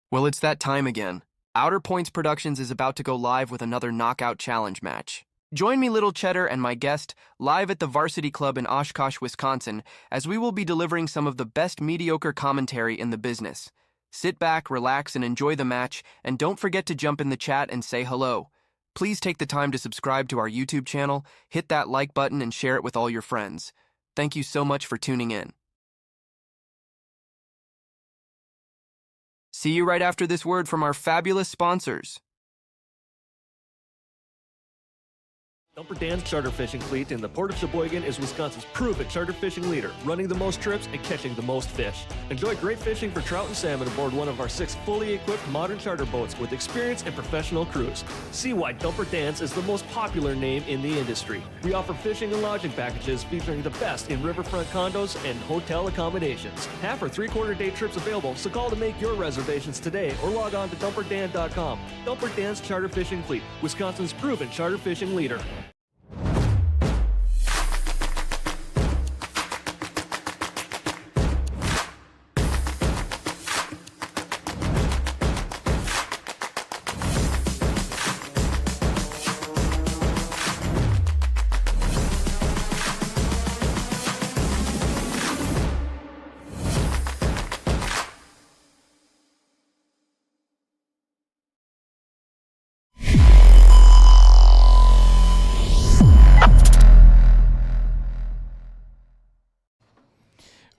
Well, it's that time again. Outer Points Productions is about to go live with another Knockout Challenge match. Join me, Little Cheddar, and my guest live at the Varsity Club in Oshkosh, Wisconsin, as we will be delivering some of the best mediocre commentary in the business. Sit back, relax, and enjoy the match, and don't forget to jump in the chat and say hello. Please take the time to subscribe to our YouTube channel, hit that like button, and share it with all your friends. Thank you so much for tuning in. See you right after this word from our fabulous sponsors. Dumper Dan's charter fishing fleet in the Port of Sheboygan is Wisconsin's proven charter fishing leader, running the most trips and catching the most fish. Enjoy great fishing for trout and salmon aboard one of our 6 fully equipped modern charter boats with experience and professional crews. See why Dumper Dan's is the most popular name in the industry. We offer fishing and lodging packages featuring the best in riverfront condos and hotel accommodations. Half or 3/4 day trips available, so call to make your reservations today or log on to dumperdan.com. Dumper Dan's charter fishing fleet, Wisconsin's proven charter fishing leader.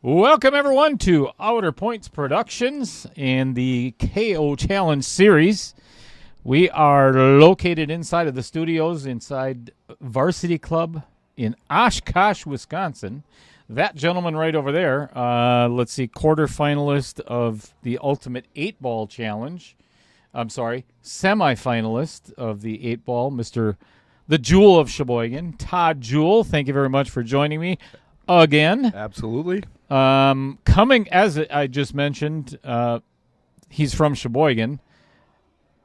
Welcome, everyone, to Outer Points Productions and the KO Challenge series. We are located inside of the studios inside Varsity Club in Oshkosh, Wisconsin. That gentleman right over there, let's see, quarterfinalist of the Ultimate 8-Ball Challenge. I'm sorry, semifinalist of the 8-Ball, Mr. the Jewel of Sheboygan, Todd Jewell. Thank you very much for joining me again. Absolutely. Coming, as I just mentioned, he's from Sheboygan,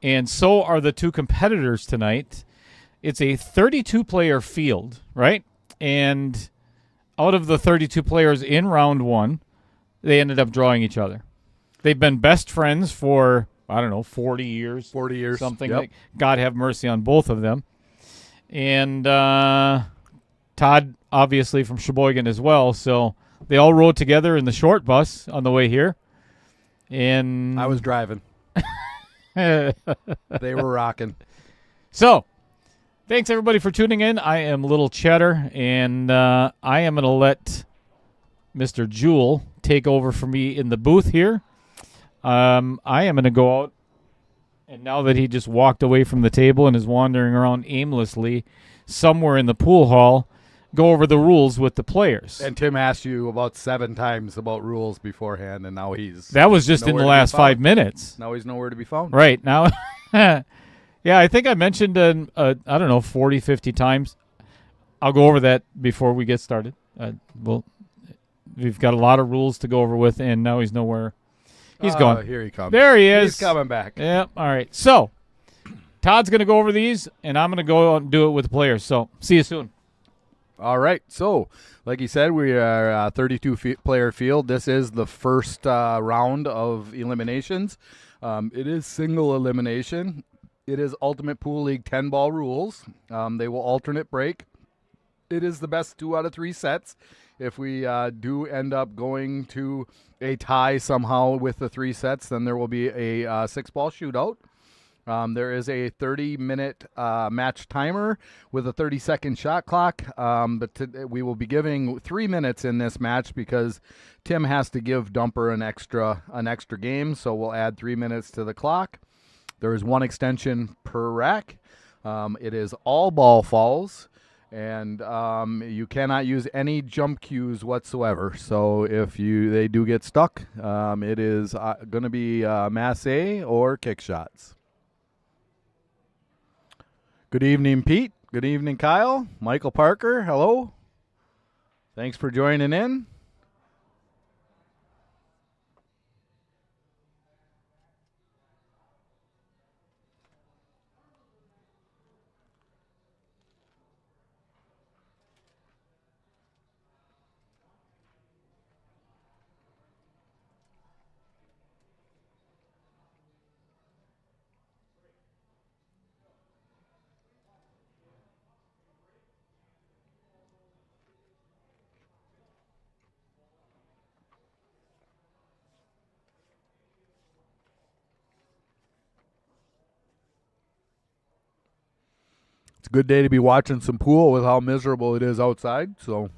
and so are the two competitors tonight. It's a 32-player field, right? And out of the 32 players in round one, they ended up drawing each other. They've been best friends for, 40 years. 40 years. Something Yep. like, God have mercy on both of them. And Todd, obviously, from Sheboygan as well, so they all rode together in the short bus on the way here. And I was driving. They were rocking. So, thanks everybody for tuning in. I am Little Cheddar, and I am going to let Mr. Jewell take over for me in the booth here. I am going to go out, and now that he just walked away from the table and is wandering around aimlessly somewhere in the pool hall, go over the rules with the players. And Tim asked you about 7 times about rules beforehand, and now he's That was just in the nowhere to be last found. 5 minutes. Now he's nowhere to be found. Right. Now, yeah, I think I mentioned, 40, 50 times. I'll go over that before we get started. We've got a lot of rules to go over with, and now he's nowhere. He's gone. Here he comes. There he is. He's coming back. Yeah, all right. So, Todd's going to go over these, and I'm going to go out and do it with the players. So, see you soon. All right. So, like you said, we are a 32-player field. This is the first round of eliminations. It is single elimination. It is Ultimate Pool League 10-ball rules. They will alternate break. It is the best 2 out of 3 sets. If we do end up going to a tie somehow with the 3 sets, then there will be a 6-ball shootout. There is a 30-minute match timer with a 30-second shot clock, but we will be giving 3 minutes in this match because Tim has to give Dumper an extra game, so we'll add 3 minutes to the clock. There is 1 extension per rack. It is all ball fouls, and you cannot use any jump cues whatsoever. So if they do get stuck, it is going to be masse or kick shots. Good evening, Pete. Good evening, Kyle. Michael Parker, hello. Thanks for joining in. good day to be watching some pool with how miserable it is outside. So.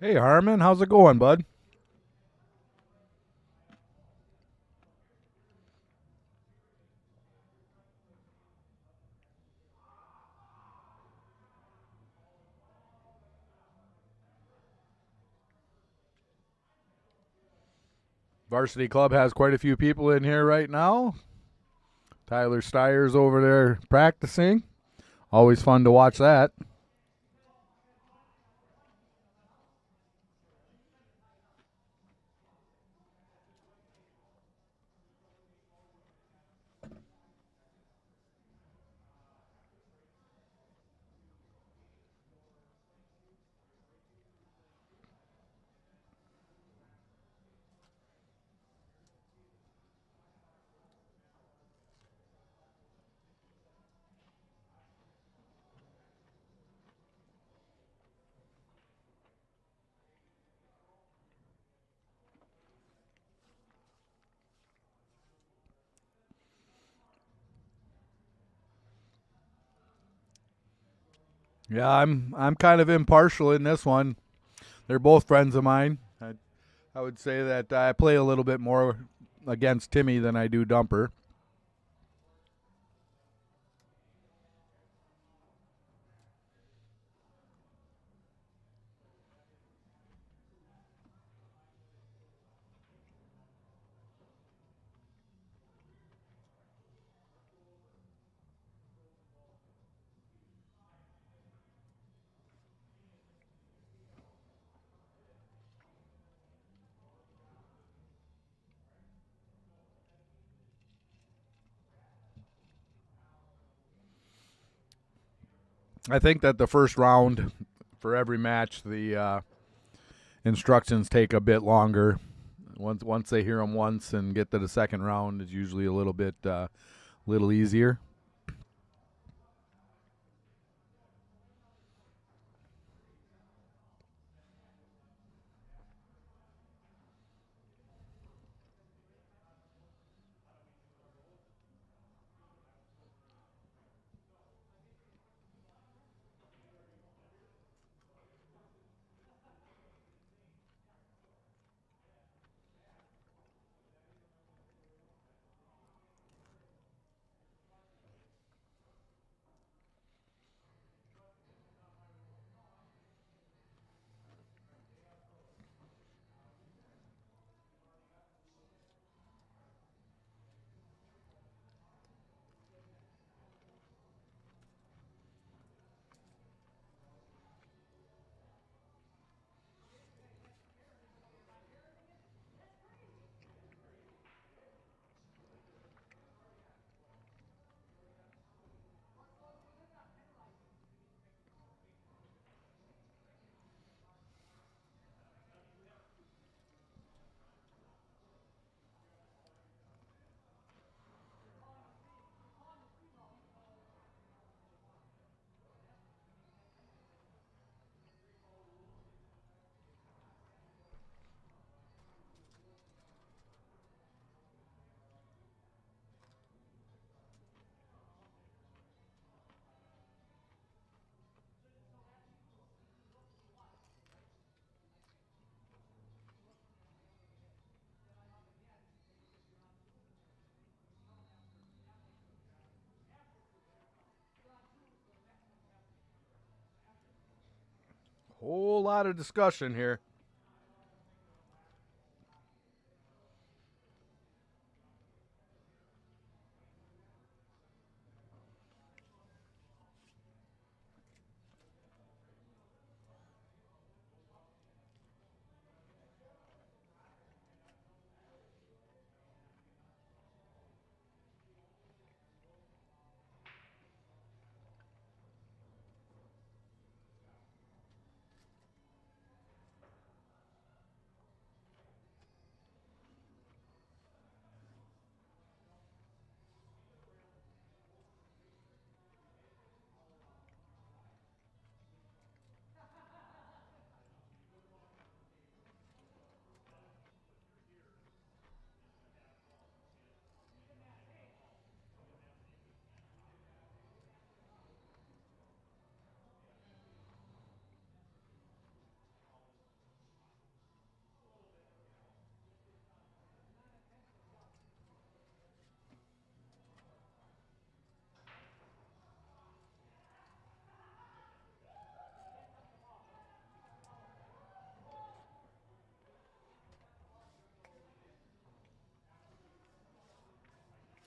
Hey, Harmon, how's it going, bud? Varsity Club has quite a few people in here right now. Tyler Steyer's over there practicing. Always fun to watch that. Yeah, I'm kind of impartial in this one. They're both friends of mine. I would say that I play a little bit more against Timmy than I do Dumper. I think that the first round for every match, the instructions take a bit longer. Once they hear them once and get to the second round, it's usually a little bit little easier. Whole lot of discussion here.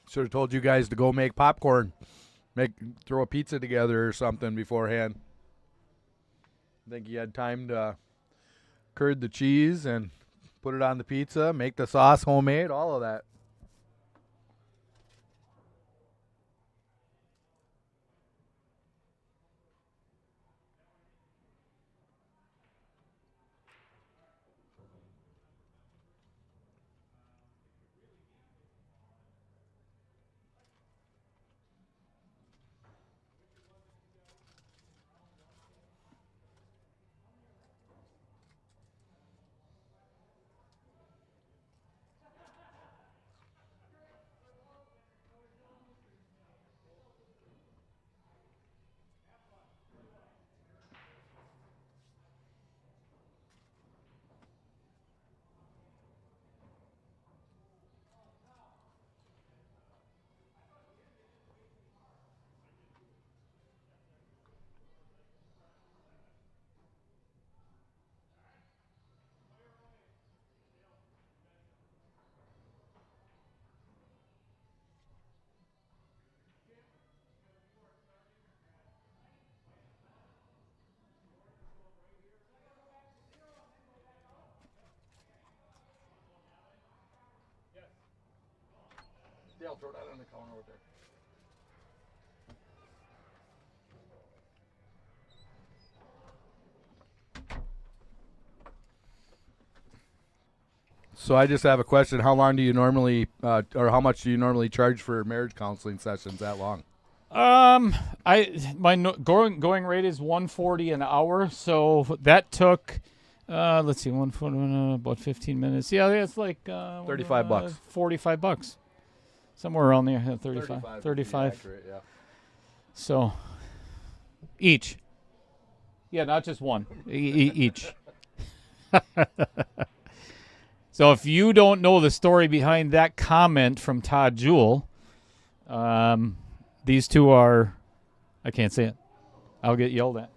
Should have told you guys to go make popcorn. Throw a pizza together or something beforehand. I think you had time to curd the cheese and put it on the pizza, make the sauce homemade, all of that. Yeah, I'll throw that on the counter over there. So I just have a question. How long do you normally, or how much do you normally charge for marriage counseling sessions that long? Going rate is $140 an hour, so that took let's see, about 15 minutes. Yeah, it's like $35. $45. Somewhere around there, 35. Accurate, yeah. So each. Yeah, not just one. Each. So if you don't know the story behind that comment from Todd Jewell, these two are, I can't say it. I'll get yelled at.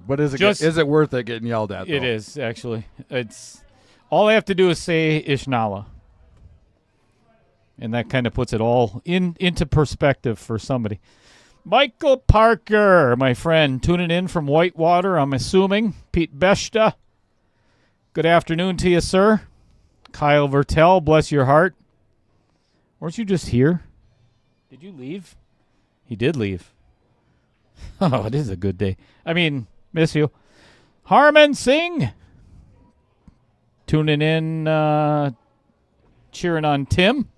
But is it worth it getting yelled at, though? It is, actually. It's all I have to do is say Ishnala. And that kind of puts it all into perspective for somebody. Michael Parker, my friend, tuning in from Whitewater, I'm assuming. Pete Beshta, good afternoon to you, sir. Kyle Vertel, bless your heart. Weren't you just here? Did you leave? He did leave. Oh, it is a good day. I mean, miss you. Harman Singh, tuning in, cheering on Tim.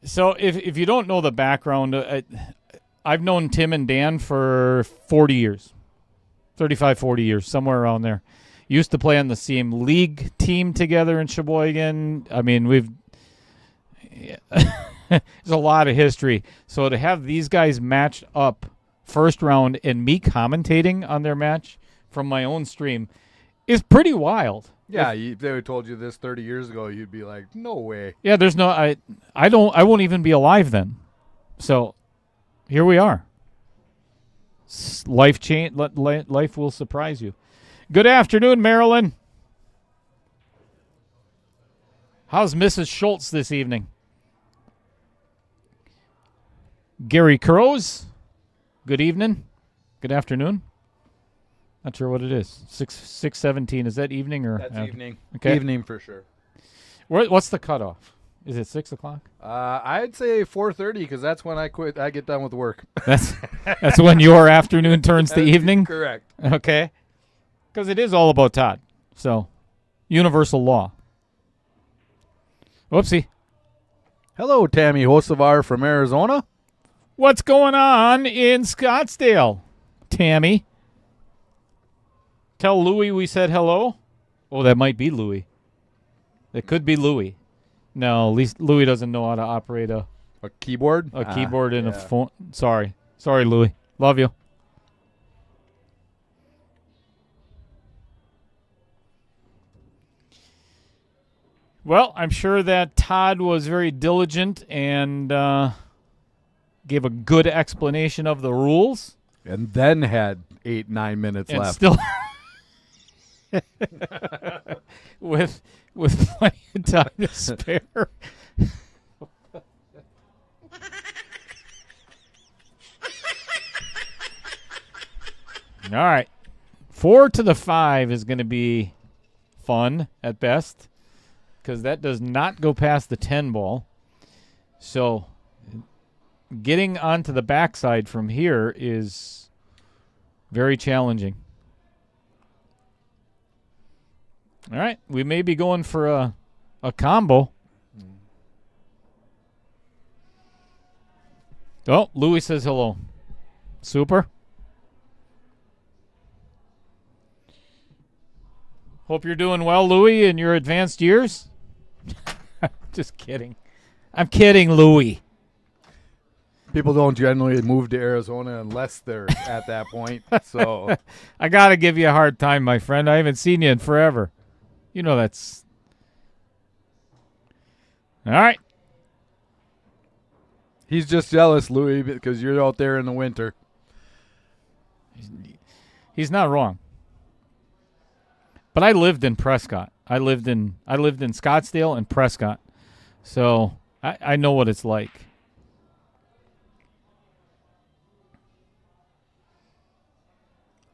So if you don't know the background, I've known Tim and Dan for 40 years, 35, 40 years, somewhere around there. Used to play on the same league team together in Sheboygan. I mean, there's a lot of history. So to have these guys matched up first round and me commentating on their match from my own stream is pretty wild. Yeah, if they would told you this 30 years ago, you'd be like, no way. Yeah, there's no, I won't even be alive then. So here we are. Life change. Life will surprise you. Good afternoon, Marilyn. How's Mrs. Schultz this evening? Gary Currows. Good evening. Good afternoon. Not sure what it is. 6:17. Is that evening or? That's evening. Okay. Evening for sure. What's the cutoff? Is it 6 o'clock? I'd say 4:30 because that's when I quit. I get done with work. That's when your afternoon turns to evening? Correct. Okay. Because it is all about Todd. So, universal law. Whoopsie. Hello, Tammy Hosevar from Arizona. What's going on in Scottsdale, Tammy? Tell Louie we said hello. Oh, that might be Louie. It could be Louie. No, at least Louie doesn't know how to operate a keyboard. Keyboard in a phone. Sorry, Louie. Love you. Well, I'm sure that Todd was very diligent and gave a good explanation of the rules. And then had 8-9 minutes And left. still with plenty of time to spare. All right. 4 to the 5 is going to be fun at best because that does not go past the 10 ball. So getting onto the backside from here is very challenging. All right. We may be going for a combo. Oh, Louis says hello. Super. Hope you're doing well, Louie, in your advanced years. Just kidding. I'm kidding, Louie. People don't generally move to Arizona unless they're at that point. So I got to give you a hard time, my friend. I haven't seen you in forever. You know that's... All right. he's just jealous, Louis, because you're out there in the winter. He's not wrong. But I lived in Prescott. I lived in Scottsdale and Prescott. So I know what it's like.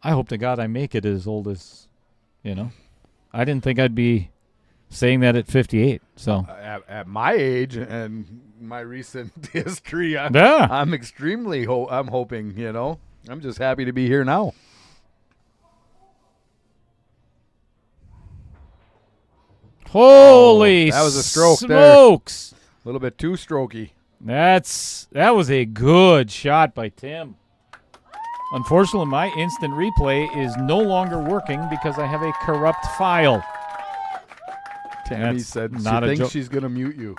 I hope to God I make it as old as, I didn't think I'd be saying that at 58. So At my age and my recent history, I'm extremely I'm hoping, I'm just happy to be here now. Holy that was a stroke smokes. There. A little bit too strokey. That was a good shot by Tim. Unfortunately, my instant replay is no longer working because I have a corrupt file. Tammy said she thinks she's going to mute you.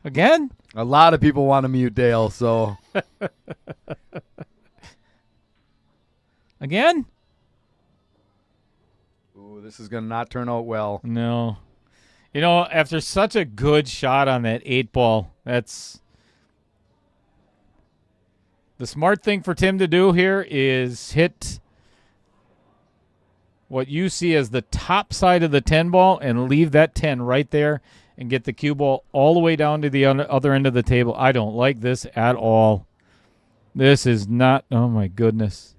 Again? A lot of people want to mute Dale, so. Again? Ooh, this is going to not turn out well. No. After such a good shot on that 8-ball, that's... The smart thing for Tim to do here is hit what you see as the top side of the 10 ball and leave that 10 right there and get the cue ball all the way down to the other end of the table. I don't like this at all. This is not, oh my goodness.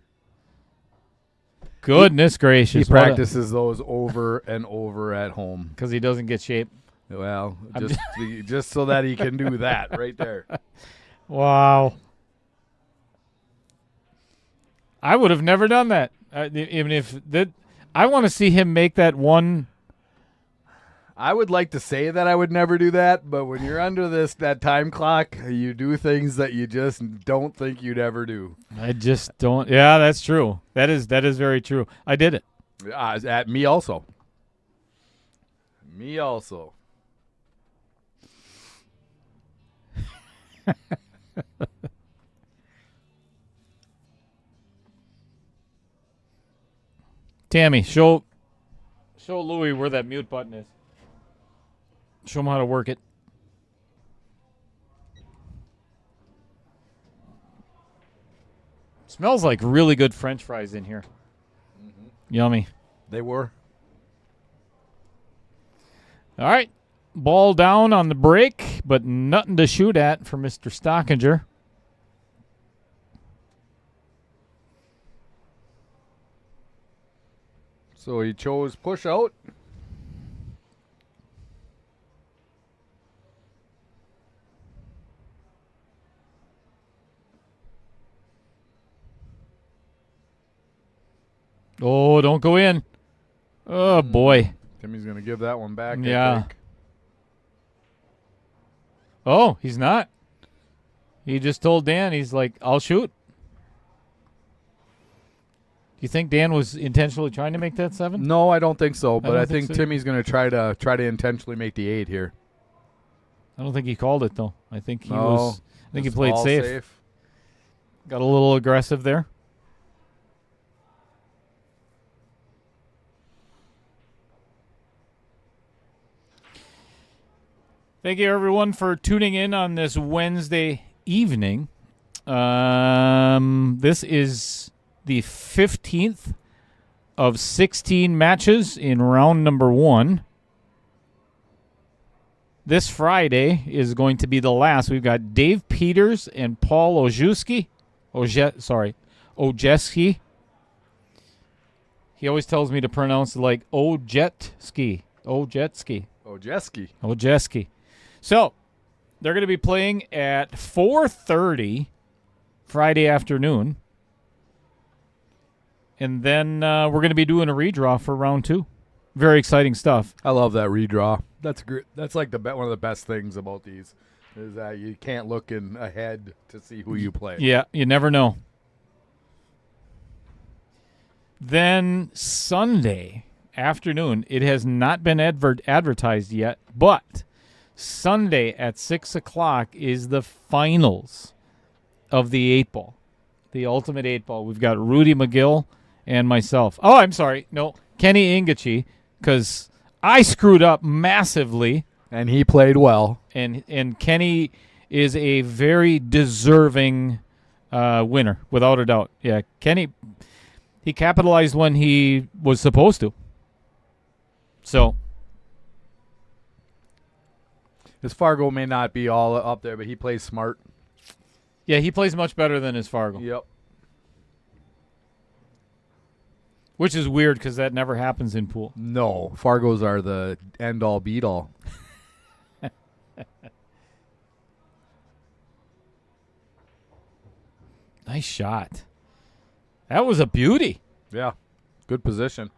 Goodness gracious. He practices those over and over at home. Because he doesn't get shape. Well, just so that he can do that right there. Wow. I would have never done that. Even if that, I want to see him make that one. I would like to say that I would never do that, but when you're under that time clock, you do things that you just don't think you'd ever do. I just don't. Yeah, that's true. That is very true. I did it. At me also. Me also. Tammy, show Louie where that mute button is. Show him how to work it. Smells like really good French fries in here. Yummy. They were. All right. Ball down on the break, but nothing to shoot at for Mr. Stockinger. So he chose push out. Oh, don't go in. Oh, boy. Timmy's going to give that one back. Yeah. I think. Oh, he's not. He just told Dan, he's like, I'll shoot. Do you think Dan was intentionally trying to make that 7? No, I don't think so. But I don't think think so. Timmy's going to try to intentionally make the 8 here. I don't think he called it, though. I think he No, was. I think he just played all safe. Got a little aggressive there. Thank you, everyone, for tuning in on this Wednesday evening. This is the 15th of 16 matches in round number 1. This Friday is going to be the last. We've got Dave Peters and Paul Ojeski. Ojeski. He always tells me to pronounce it like Ojetski. Ojetski. Ojeski. So, they're going to be playing at 4:30 Friday afternoon. And then we're going to be doing a redraw for round 2. Very exciting stuff. I love that redraw. That's great. That's like one of the best things about these is that you can't look ahead to see who you play. Yeah, you never know. Then Sunday afternoon, it has not been advertised yet, but Sunday at 6 o'clock is the finals of the 8-ball, the ultimate 8-ball. We've got Rudy McGill and myself. Oh, I'm sorry. No, Kenny Ingachi, because I screwed up massively. And he played well. And Kenny is a very deserving winner, without a doubt. Yeah, Kenny, he capitalized when he was supposed to. So His Fargo may not be all up there, but he plays smart. yeah, he plays much better than his Fargo, Yep. which is weird because that never happens in pool. No, Fargos are the end-all, beat-all. Nice shot. That was a beauty. Yeah, good position.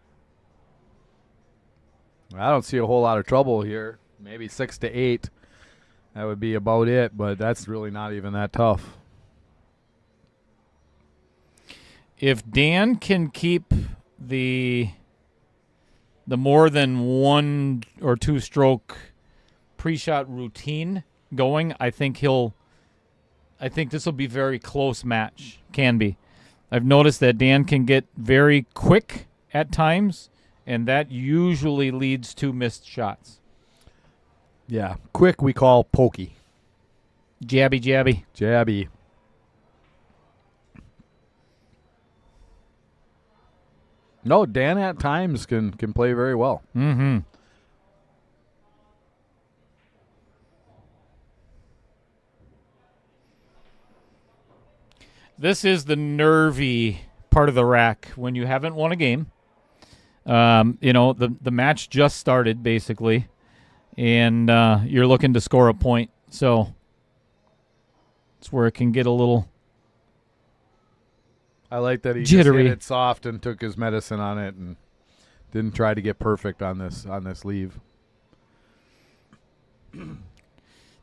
I don't see a whole lot of trouble here. Maybe 6 to 8. That would be about it, but that's really not even that tough. If Dan can keep the more than 1 or 2 stroke pre-shot routine going, I think this will be a very close match. Can be. I've noticed that Dan can get very quick at times, and that usually leads to missed shots. Yeah, quick we call pokey. Jabby. Jabby. No, Dan at times can play very well. Mm-hmm. This is the nervy part of the rack when you haven't won a game. The match just started, basically, and you're looking to score a point. So it's where it can get a little I like that he jittery. just hit it soft and took his medicine on it and didn't try to get perfect on this leave.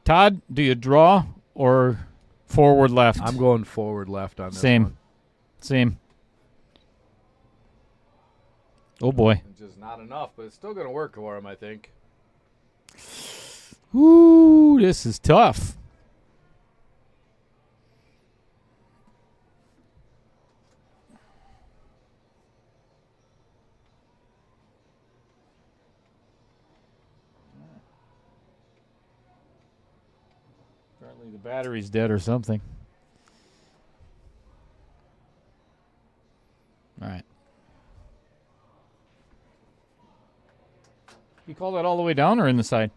Todd, do you draw or forward left? I'm going forward left on this Same. one. Same. Oh, boy. It's just not enough, but it's still going to work for him, I think. Ooh, this is tough. Apparently the battery's dead or something. All right. You call that all the way down or in the side?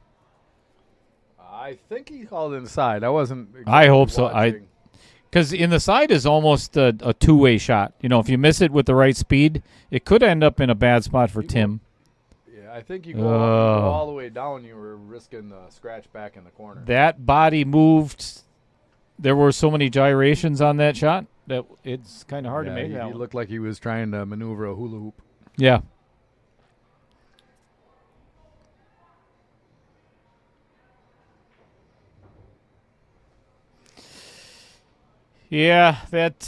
I think he called inside. I wasn't. I hope so. watching. Because in the side is almost a two-way shot. You know, if you miss it with the right speed, it could end up in a bad spot for Tim. Yeah, I think you go all the way down. You were risking the scratch back in the corner. That body moved. There were so many gyrations on that shot that it's kind of hard to make that He one. looked like he was trying to maneuver a hula hoop. Yeah. Yeah, that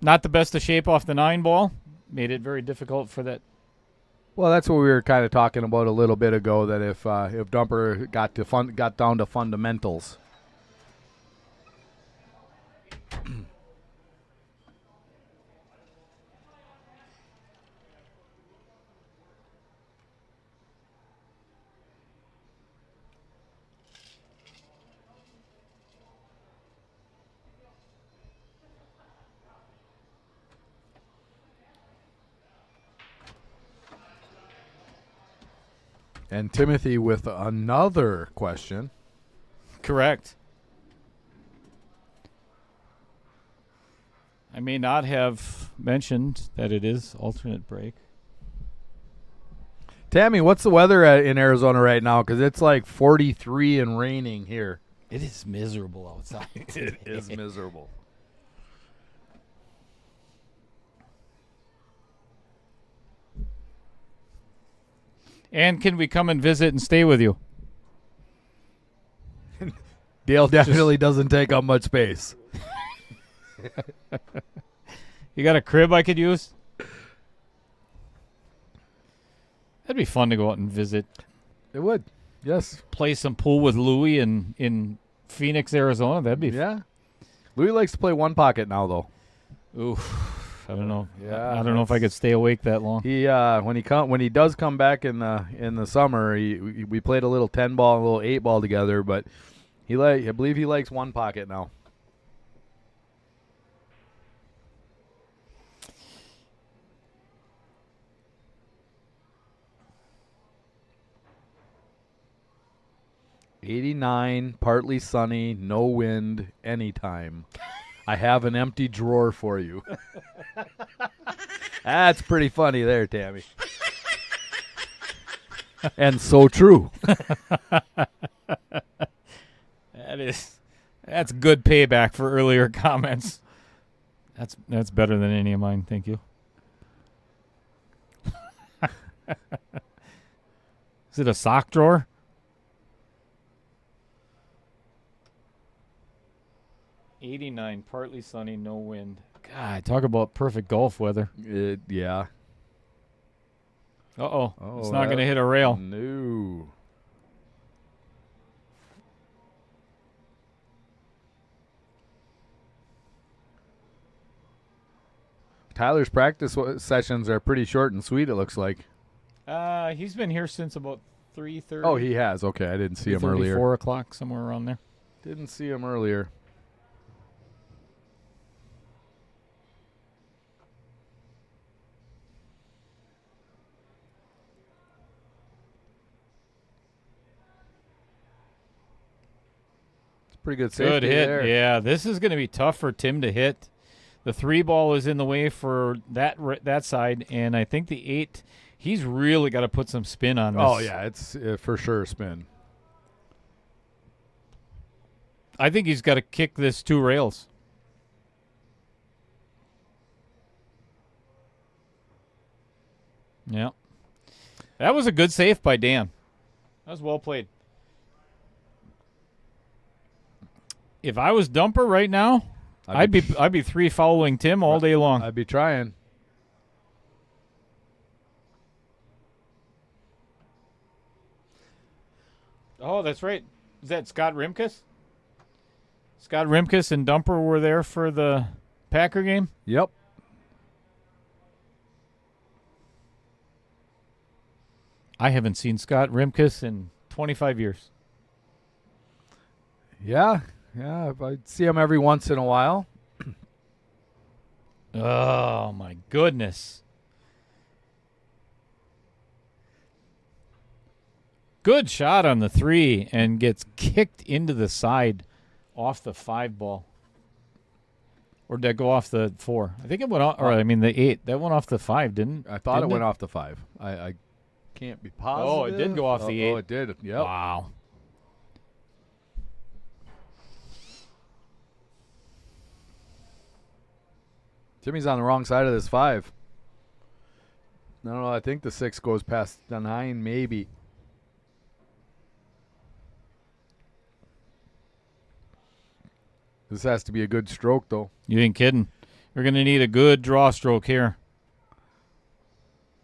not the best of shape off the 9 ball. Made it very difficult for that. Well, that's what we were kind of talking about a little bit ago. That if Dumper got down to fundamentals. And Timothy with another question. Correct. I may not have mentioned that it is alternate break. Tammy, what's the weather in Arizona right now? Because it's like 43 and raining here. It is miserable outside. It is miserable. And can we come and visit and stay with you? Dale definitely doesn't take up much space. You got a crib I could use? That'd be fun to go out and visit. It would. Yes. Play some pool with Louie in Phoenix, Arizona. That'd be Yeah. Louis likes to play one pocket now, though. Oof. I don't know. Yeah, I don't know if I could stay awake that long. He when he does come back in the summer, we played a little 10 ball and a little 8 ball together, but I believe he likes one pocket now. '89, partly sunny, no wind, anytime. I have an empty drawer for you. That's pretty funny there, Tammy. And so true. That's good payback for earlier comments. That's better than any of mine, thank you. Is it a sock drawer? '89, partly sunny, no wind. God, talk about perfect golf weather. Yeah. Uh-oh. It's not going to hit a rail. No. Tyler's practice sessions are pretty short and sweet, it looks like. He's been here since about 3:30. Oh, he has. Okay, I didn't see him earlier. 4 o'clock, somewhere around there. Didn't see him earlier. Pretty good safety Good hit. there. Yeah, this is going to be tough for Tim to hit. The 3 ball is in the way for that side, and I think the 8, he's really got to put some spin on this. Oh, yeah, it's for sure spin. I think he's got to kick this 2 rails. Yeah. That was a good save by Dan. That was well played. If I was Dumper right now, I'd be 3 following Tim all day long. I'd be trying. Oh, that's right. Is that Scott Rimkus? Scott Rimkus and Dumper were there for the Packer game? Yep. I haven't seen Scott Rimkus in 25 years. Yeah, I see him every once in a while. Oh, my goodness. Good shot on the 3 and gets kicked into the side off the 5 ball. Or did that go off the 4? I think it went off, or I mean the 8. That went off the 5, didn't I thought didn't it went off the 5. I can't be positive. Oh, it did go off the 8. Oh, it did. Yep. Wow. Jimmy's on the wrong side of this 5. I don't know. I think the 6 goes past the 9, maybe. This has to be a good stroke, though. You ain't kidding. We're going to need a good draw stroke here.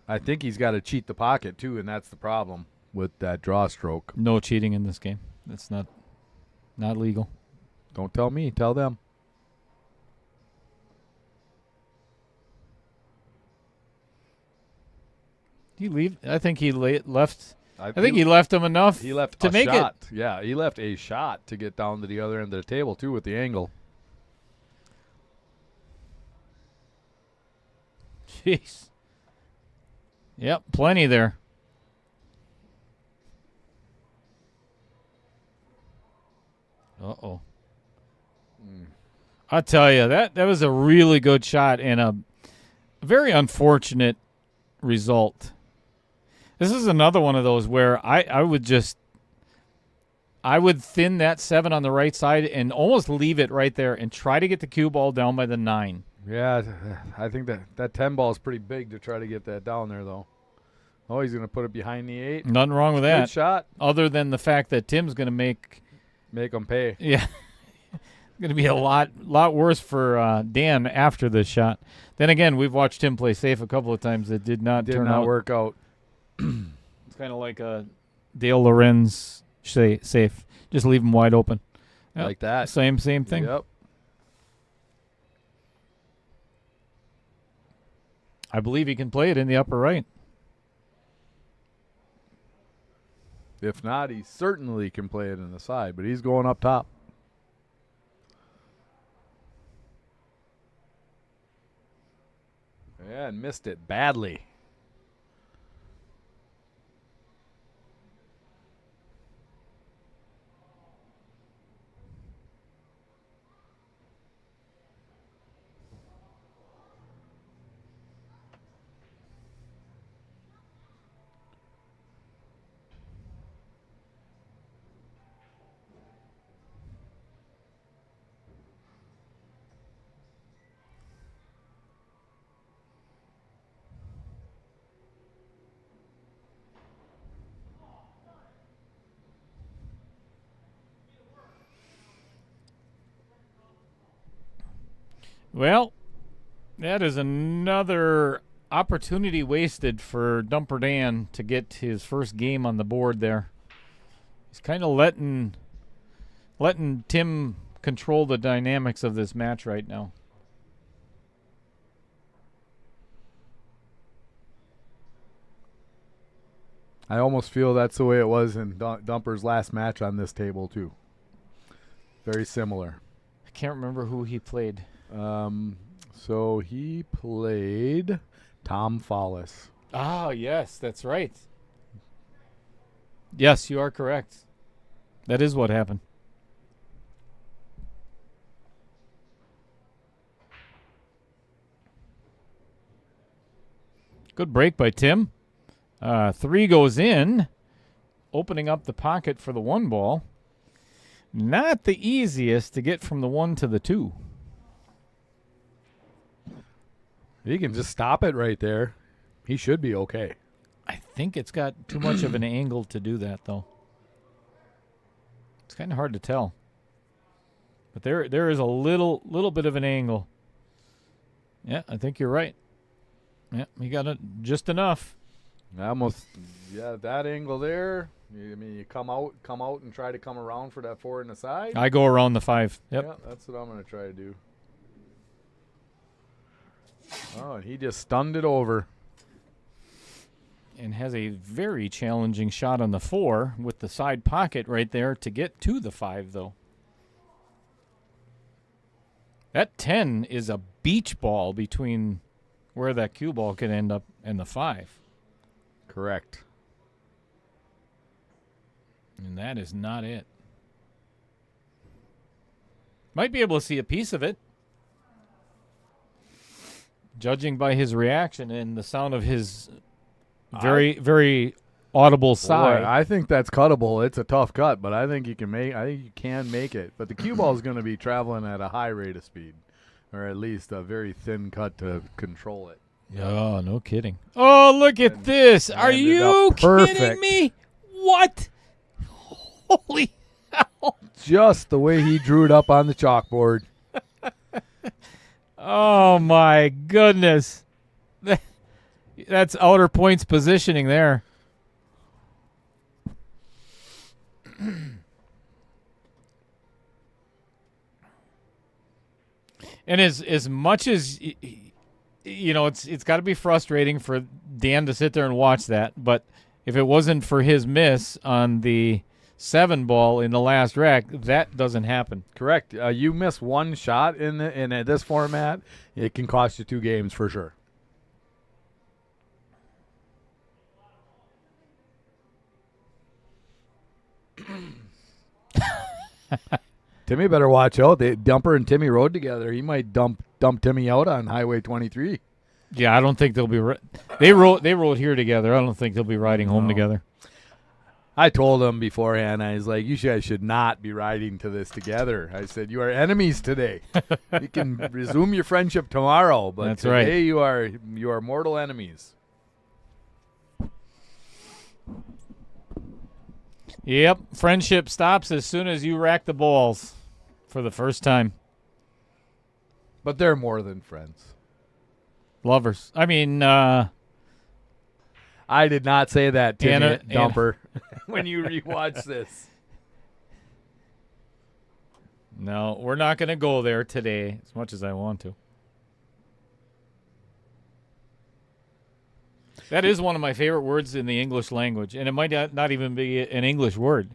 I think he's got to cheat the pocket, too, and that's the problem with that draw stroke. No cheating in this game. That's not legal. Don't tell me. Tell them. Did he leave? I think he left. I think he left him enough He left to a make shot. it. Yeah, he left a shot to get down to the other end of the table, too, with the angle. Jeez. Yep, plenty there. Uh-oh. I tell you, that was a really good shot and a very unfortunate result. This is another one of those where I would thin that 7 on the right side and almost leave it right there and try to get the cue ball down by the 9. Yeah, I think that 10 ball is pretty big to try to get that down there, though. Oh, he's going to put it behind the 8. Nothing wrong with that. Good shot. Other than the fact that Tim's going to make him pay. Yeah. It's going to be a lot worse for Dan after this shot. Then again, we've watched him play safe a couple of times. It did not work out. It's kind of like a Dale Lorenz safe. Just leave him wide open. Yep. Like that. Same thing. Yep. I believe he can play it in the upper right. If not, he certainly can play it in the side, but he's going up top. Yeah, and missed it badly. Well, that is another opportunity wasted for Dumper Dan to get his first game on the board there. He's kind of letting Tim control the dynamics of this match right now. I almost feel that's the way it was in Dumper's last match on this table, too. Very similar. I can't remember who he played. So he played Tom Follis. Ah, yes, that's right. Yes, you are correct. That is what happened. Good break by Tim. 3 goes in, opening up the pocket for the 1 ball. Not the easiest to get from the 1 to the 2. He can just stop it right there. He should be okay. I think it's got too much of an angle to do that, though. It's kind of hard to tell. But there is a little bit of an angle. Yeah, I think you're right. Yeah, he got it just enough. Almost, yeah, that angle there. I mean, you come out and try to come around for that 4 in the side. I go around the 5. Yep. Yeah, that's what I'm going to try to do. Oh, and he just stunned it over. And has a very challenging shot on the 4 with the side pocket right there to get to the 5, though. That 10 is a beach ball between where that cue ball could end up and the 5. Correct. And that is not it. Might be able to see a piece of it. Judging by his reaction and the sound of his very audible sigh. Boy, I think that's cuttable. It's a tough cut, but I think you can make it. But the cue ball is going to be traveling at a high rate of speed, or at least a very thin cut to control it. Oh, no kidding. Oh, look at this. Are you kidding me? What? Holy hell. Just the way he drew it up on the chalkboard. Oh, my goodness. That's outer points positioning there. And as much as, you know, it's got to be frustrating for Dan to sit there and watch that. But if it wasn't for his miss on the 7 ball in the last rack, that doesn't happen. Correct. You miss one shot in this format, it can cost you 2 games for sure. Timmy better watch out. Dumper and Timmy rode together. He might dump Timmy out on Highway 23. Yeah, I don't think they'll be. They rode here together. I don't think they'll be riding home together. I told him beforehand. I was like, "You guys should not be riding to this together." I said, "You are enemies today. You can resume your friendship tomorrow, but That's today right. you are mortal enemies." Yep, friendship stops as soon as you rack the balls for the first time. But they're more than friends. Lovers. I mean, I did not say that, Timmy Anna- Dumper, when you rewatch this. no, we're not going to go there today as much as I want to. That is one of my favorite words in the English language, and it might not even be an English word.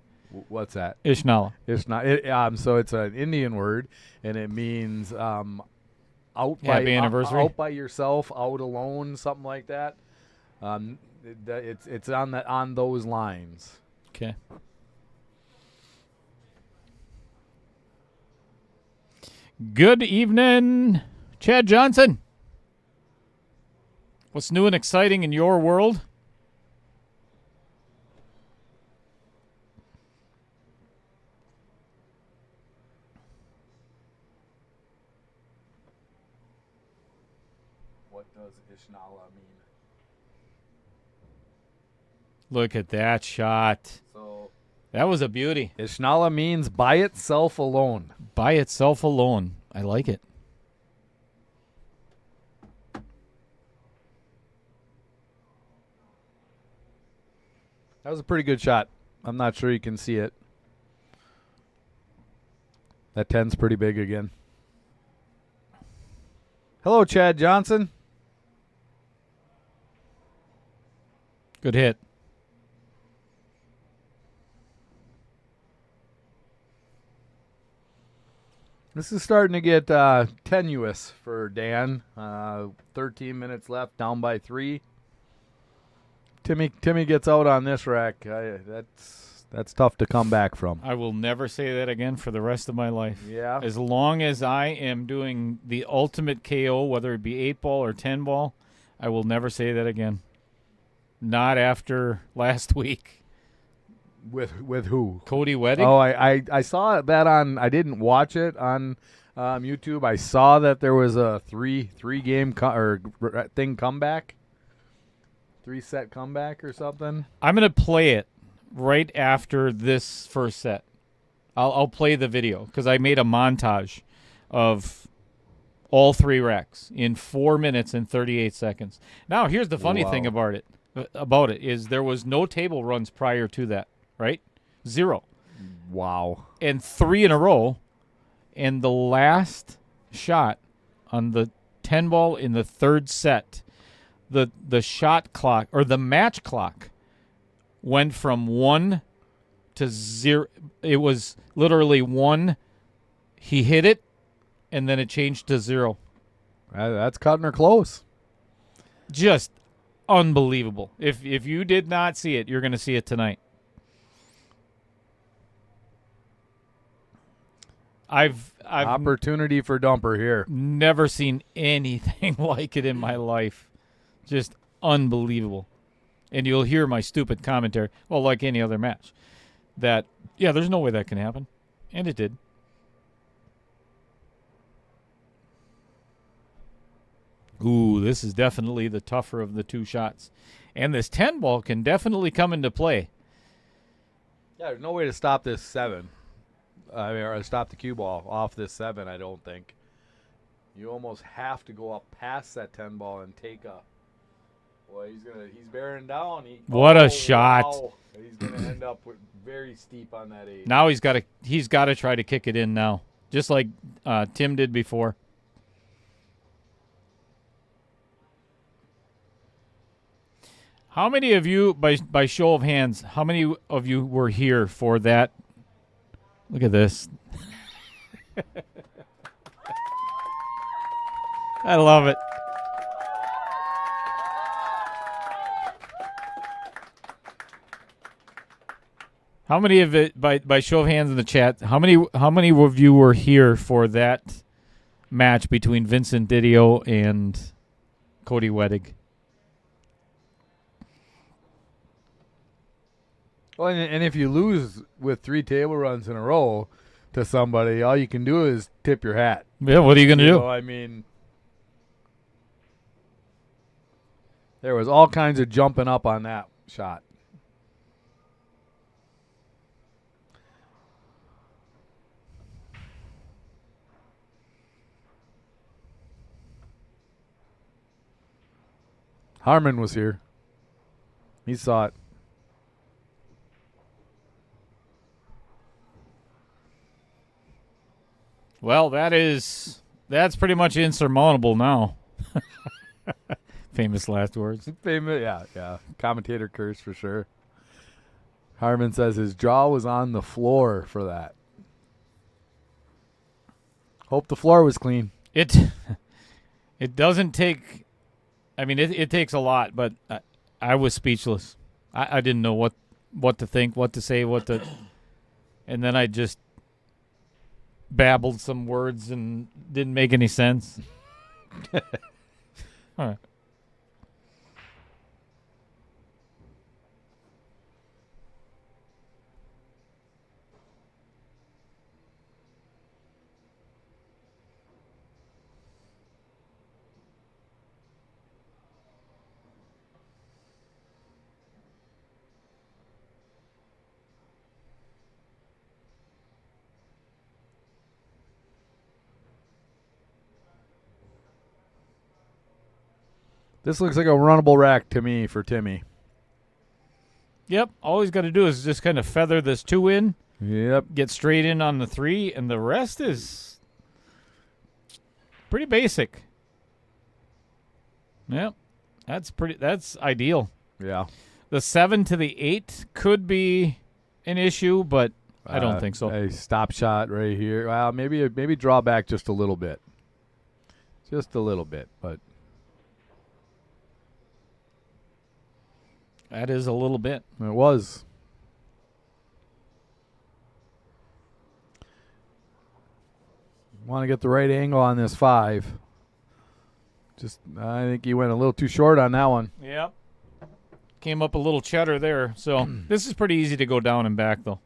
What's that? Ishnala. It's not. So it's an Indian word, and it means out Happy anniversary. out by yourself, out alone, something like that. It's on those lines. Okay. Good evening, Chad Johnson. What's new and exciting in your world? What does Ishnala mean? Look at that shot. So That was a beauty. Ishnala means by itself alone. By itself alone. I like it. That was a pretty good shot. I'm not sure you can see it. That 10's pretty big again. Hello, Chad Johnson. Good hit. This is starting to get tenuous for Dan. 13 minutes left, down by 3. Timmy gets out on this rack. That's tough to come back from. I will never say that again for the rest of my life. Yeah. As long as I am doing the ultimate KO, whether it be 8 ball or 10 ball, I will never say that again. Not after last week. With who? Cody Wedding? Oh, I saw that on. I didn't watch it on YouTube. I saw that there was a three game comeback, 3-set comeback or something. I'm going to play it right after this first set. I'll play the video because I made a montage of all 3 racks in 4 minutes and 38 seconds. Now, here's the funny thing about it is there was no table runs prior to that, right? 0. Wow. And 3 in a row, and the last shot on the 10 ball in the 3rd set, the shot clock or the match clock went from 1 to 0. It was literally 1. He hit it, and then it changed to 0. That's cutting her close. Just unbelievable. If you did not see it, you're going to see it tonight. I've Opportunity for dumper here. never seen anything like it in my life. Just unbelievable. And you'll hear my stupid commentary, well, like any other match, that, yeah, there's no way that can happen. And it did. Ooh, this is definitely the tougher of the two shots. And this 10 ball can definitely come into play. Yeah, there's no way to stop this 7. Or stop the cue ball off this 7, I don't think. You almost have to go up past that 10 ball and take a. Well, he's bearing down. What a shot. Wow. He's gonna end up very steep on that 8. Now he's got to try to kick it in now, just like Tim did before. How many of you, by show of hands, how many of you were here for that? Look at this. I love it. How many of it, by show of hands in the chat, how many of you were here for that match between Vincent Didio and Cody Wedig? Well, and if you lose with 3 table runs in a row to somebody, all you can do is tip your hat. Yeah, what are you going to do? I mean, there was all kinds of jumping up on that shot. Harmon was here. He saw it. Well, that's pretty much insurmountable now. Famous last words. Famous, yeah. Commentator curse for sure. Harmon says his jaw was on the floor for that. Hope the floor was clean. It doesn't take. I mean, it takes a lot, but I was speechless. I didn't know what to think, what to say, and then I just babbled some words and didn't make any sense. All right. This looks like a runnable rack to me for Timmy. Yep. All he's got to do is just kind of feather this 2 in. Yep. Get straight in on the 3, and the rest is pretty basic. Yep. That's ideal. Yeah. The 7 to the 8 could be an issue, but I don't think so. A stop shot right here. Well, maybe draw back just a little bit. Just a little bit, but that is a little bit. it was. Want to get the right angle on this 5. I think he went a little too short on that one. Yep. Came up a little cheddar there. So this is pretty easy to go down and back, though.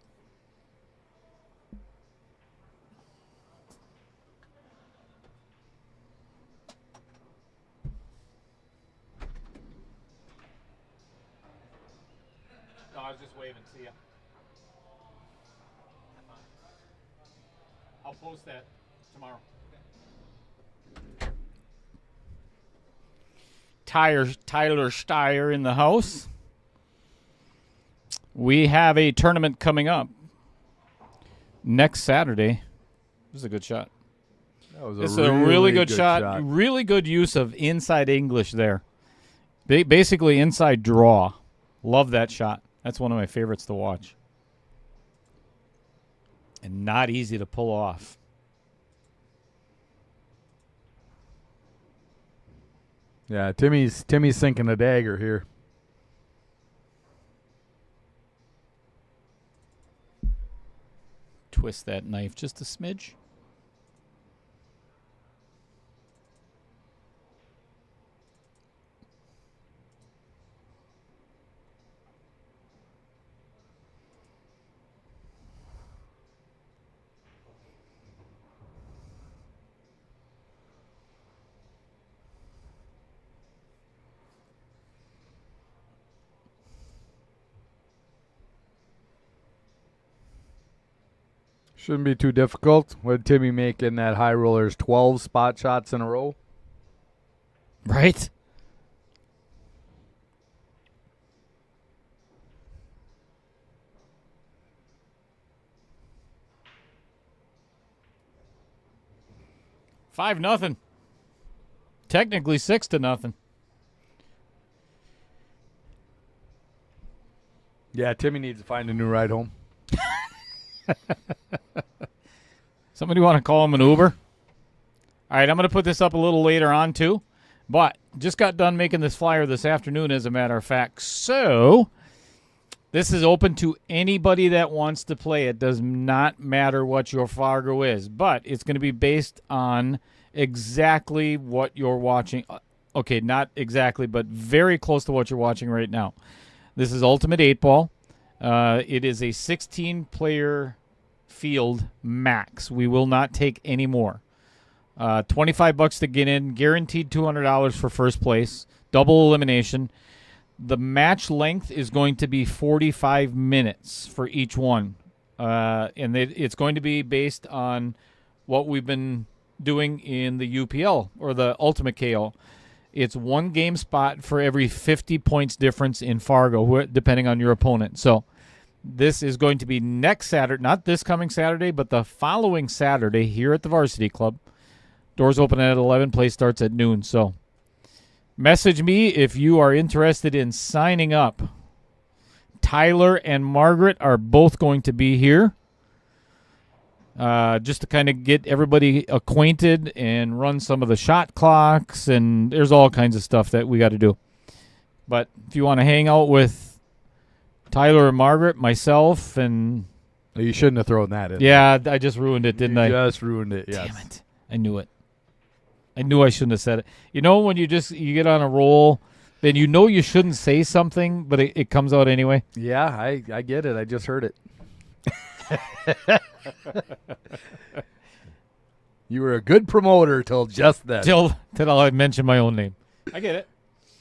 No, I was just waving. See ya. I'll post that tomorrow. Tyler Steyer in the house. We have a tournament coming up next Saturday. This is a good shot. This is a really good shot. Really good use of inside English there. Basically inside draw. Love that shot. That's one of my favorites to watch. And not easy to pull off. Yeah, Timmy's sinking a dagger here. Twist that knife just a smidge. Shouldn't be too difficult. What did Timmy make in that high rollers? 12 spot shots in a row? Right? Five nothing. Technically 6-0. Yeah, Timmy needs to find a new ride home. Somebody want to call him an Uber? All right, I'm going to put this up a little later on too, but just got done making this flyer this afternoon, as a matter of fact. So this is open to anybody that wants to play. It does not matter what your Fargo is, but it's going to be based on exactly what you're watching. Okay, not exactly, but very close to what you're watching right now. This is Ultimate 8-Ball. It is a 16-player field max. We will not take any more. $25 to get in, guaranteed $200 for first place, double elimination. The match length is going to be 45 minutes for each one, and it's going to be based on what we've been doing in the UPL or the Ultimate KO. It's one game spot for every 50 points difference in Fargo, depending on your opponent. So this is going to be next Saturday, not this coming Saturday, but the following Saturday here at the Varsity Club. Doors open at 11, play starts at noon. So message me if you are interested in signing up. Tyler and Margaret are both going to be here just to kind of get everybody acquainted and run some of the shot clocks, and there's all kinds of stuff that we got to do. But if you want to hang out with Tyler and Margaret, myself, and... You shouldn't have thrown that in. Yeah, I just ruined it, didn't I? You just ruined it, yes. Damn it. I knew it. I knew I shouldn't have said it. You know when you get on a roll, then you know you shouldn't say something, but it comes out anyway? Yeah, I get it. I just heard it. You were a good promoter till just then. Till I mentioned my own name. I get it.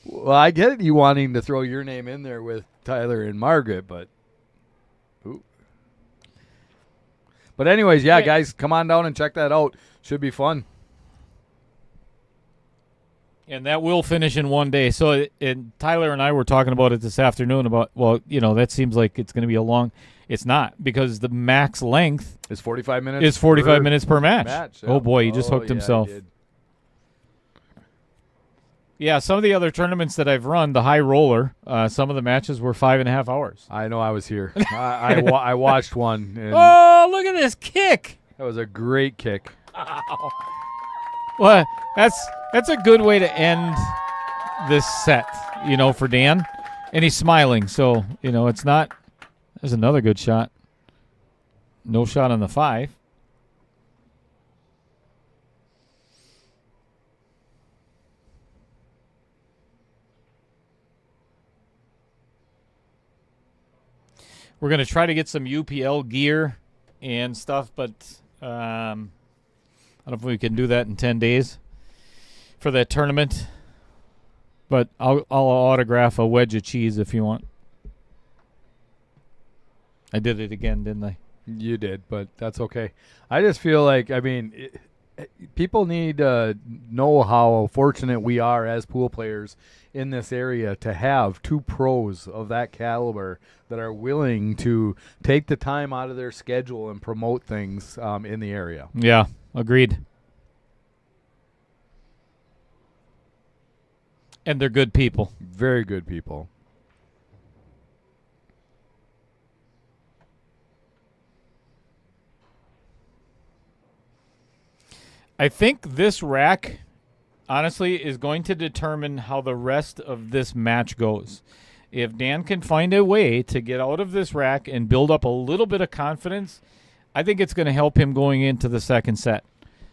Well, I get it, you wanting to throw your name in there with Tyler and Margaret, but... Ooh. But anyways, yeah, guys, come on down and check that out. Should be fun. And that will finish in one day. So and Tyler and I were talking about it this afternoon about, well, that seems like it's going to be a long... It's not, because the max length is 45 minutes. Is 45 minutes per match. Yeah. Oh boy, he just hooked himself. Yeah, some of the other tournaments that I've run, the high roller, some of the matches were 5.5 hours. I know, I was here. I watched one. And oh, look at this kick! That was a great kick. Ow. Well, that's a good way to end this set, for Dan. And he's smiling, so it's not. There's another good shot. No shot on the 5. We're going to try to get some UPL gear and stuff, but I don't know if we can do that in 10 days for that tournament. But I'll autograph a wedge of cheese if you want. I did it again, didn't I? You did, but that's okay. I just feel like, people need to know how fortunate we are as pool players in this area to have two pros of that caliber that are willing to take the time out of their schedule and promote things in the area. Yeah, agreed. And they're good people. Very good people. I think this rack honestly, is going to determine how the rest of this match goes. If Dan can find a way to get out of this rack and build up a little bit of confidence, I think it's going to help him going into the second set.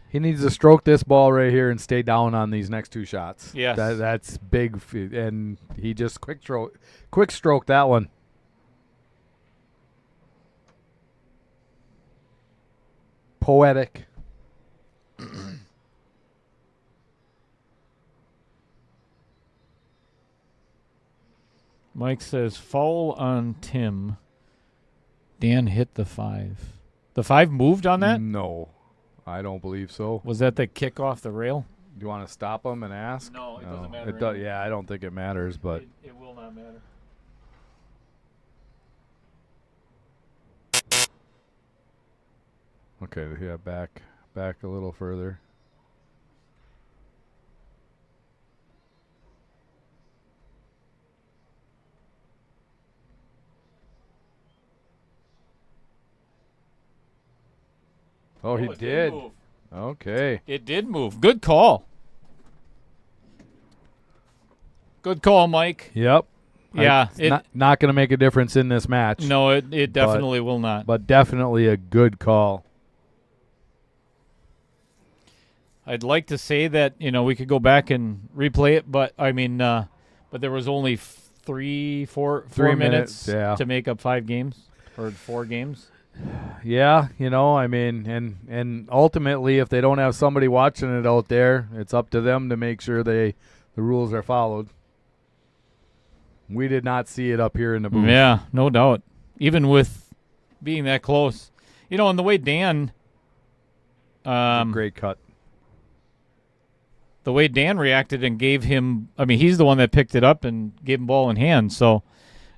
He needs to stroke this ball right here and stay down on these next 2 shots. Yes. That's big, and he just quick stroke that one. Poetic. Mike says, foul on Tim. Dan hit the 5. The 5 moved on that? No, I don't believe so. Was that the kick off the rail? Do you want to stop him and ask? No, it doesn't matter. It does. Yeah, I don't think it matters, but It will not matter. okay. Yeah, back a little further. Oh, he it did. move. Okay. It did move. Good call. Good call, Mike. Yep. Yeah. It's not going to make a difference in this match. No, it definitely will not. But definitely a good call. I'd like to say that, we could go back and replay it, but I mean, but there was only 4 minutes yeah. to make up 5 games or 4 games. Yeah, I mean, and ultimately, if they don't have somebody watching it out there, it's up to them to make sure the rules are followed. We did not see it up here in the booth. Yeah, no doubt. Even with being that close, and the way Dan, Great cut. the way Dan reacted and gave him, I mean, he's the one that picked it up and gave him ball in hand. So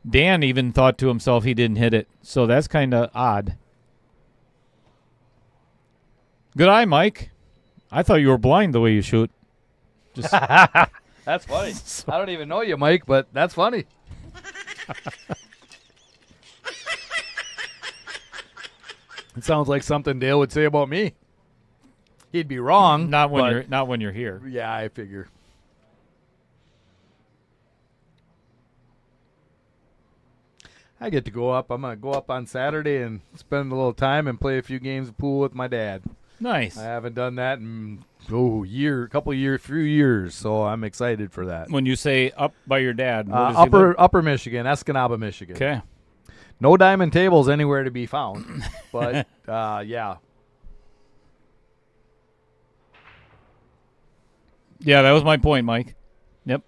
Dan even thought to himself he didn't hit it. So that's kind of odd. Good eye, Mike. I thought you were blind the way you shoot. Just That's funny. I don't even know you, Mike, but that's funny. It sounds like something Dale would say about me. He'd be wrong. not when you're here. Yeah, I figure. I get to go up. I'm going to go up on Saturday and spend a little time and play a few games of pool with my dad. Nice. I haven't done that in few years, so I'm excited for that. When you say up by your dad, where does he live? Upper Michigan, Escanaba, Michigan. Okay. No diamond tables anywhere to be found, but yeah. Yeah, that was my point, Mike. Yep.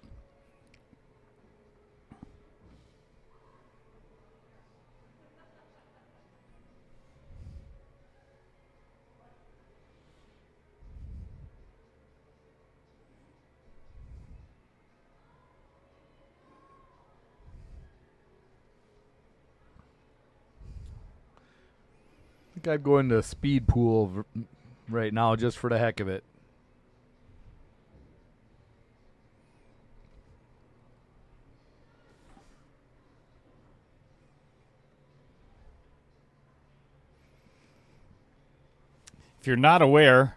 I think I'd go into speed pool right now just for the heck of it. If you're not aware,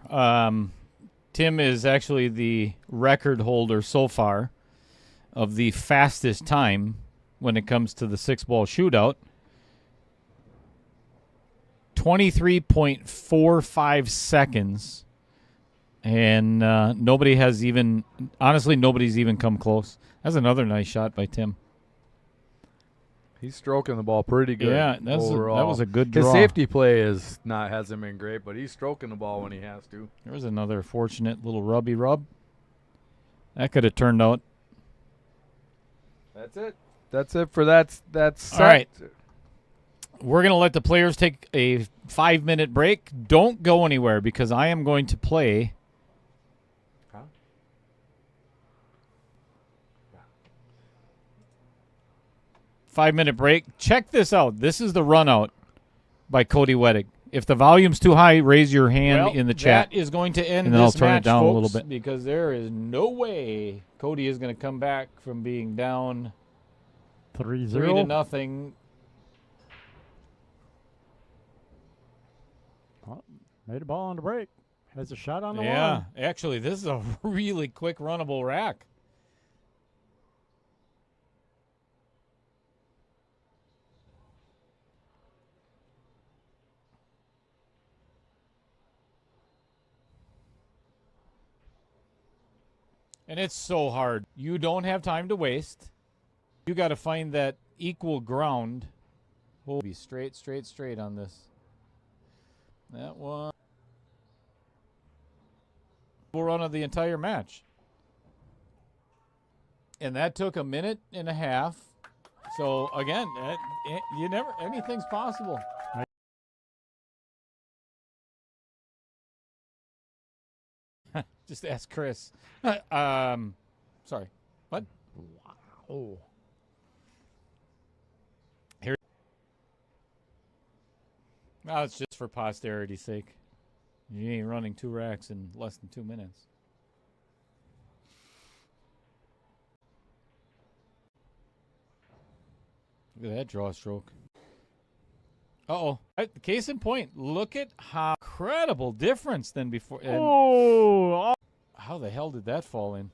Tim is actually the record holder so far of the fastest time when it comes to the 6-ball shootout. 23.45 seconds. And nobody's even come close. That's another nice shot by Tim. He's stroking the ball pretty good. Yeah, that was a good draw. His safety play hasn't been great, but he's stroking the ball when he has to. There was another fortunate little rubby rub. That could have turned out. That's it. That's it for that set. All right. We're going to let the players take a 5-minute break. Don't go anywhere because I am going to play. Huh? 5-minute break. Check this out. This is the run out by Cody Wettig. If the volume's too high, raise your hand in the chat. That is going to end and then this I'll turn match, it down folks, a little bit because there is no way Cody is going to come back from being down 3-0. Made a ball on the break. Has a shot on the wall. Yeah, actually, this is a really quick runnable rack. And it's so hard. You don't have time to waste. You got to find that equal ground. We'll be straight on this. That one. We'll run of the entire match. And that took a minute and a half. So, again, anything's possible. Just ask Chris. Sorry. What? Wow. Here. No, it's just for posterity's sake. You ain't running 2 racks in less than 2 minutes. Look at that draw stroke. Uh-oh. Case in point, look at how incredible difference than before. Oh! How the hell did that fall in?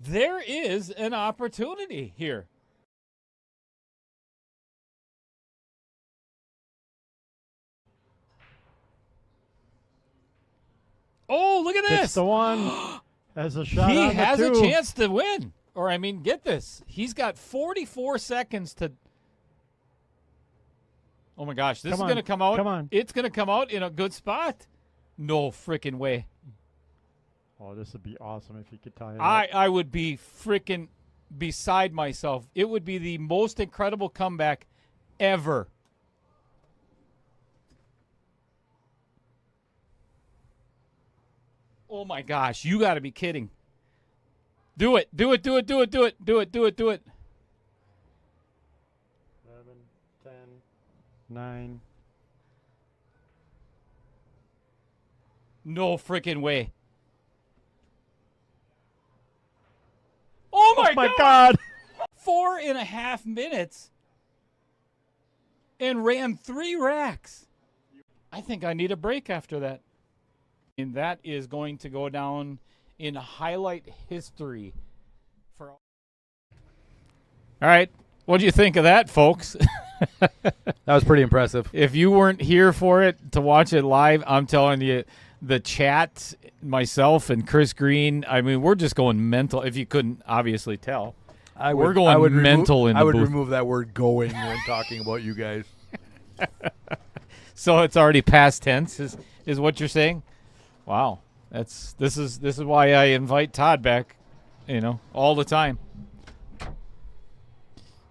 There is an opportunity here. Oh, look at this. It's the one. Has a shot He on the has a two. chance to win. Or, I mean, get this. He's got 44 seconds to... Oh, my gosh. This is going to come out. Come on. It's going to come out in a good spot. No freaking way. Oh, this would be awesome if he could tie it up. I would be freaking beside myself. It would be the most incredible comeback ever. Oh, my gosh. You got to be kidding. Do it. Do it. Do it. Do it. Do it. Do it. Do it. Do it. 11, 10, 9. No freaking way. Oh my God. 4.5 minutes and ran 3 racks. I think I need a break after that. And that is going to go down in highlight history. For all right. What do you think of that, folks? That was pretty impressive. If you weren't here for it to watch it live, I'm telling you, the chat, myself and Chris Green, I mean, we're just going mental. If you couldn't obviously tell, we're going mental in the booth. I would remove that word "going" when talking about you guys. So it's already past tense, is what you're saying? Wow, this is why I invite Todd back, all the time.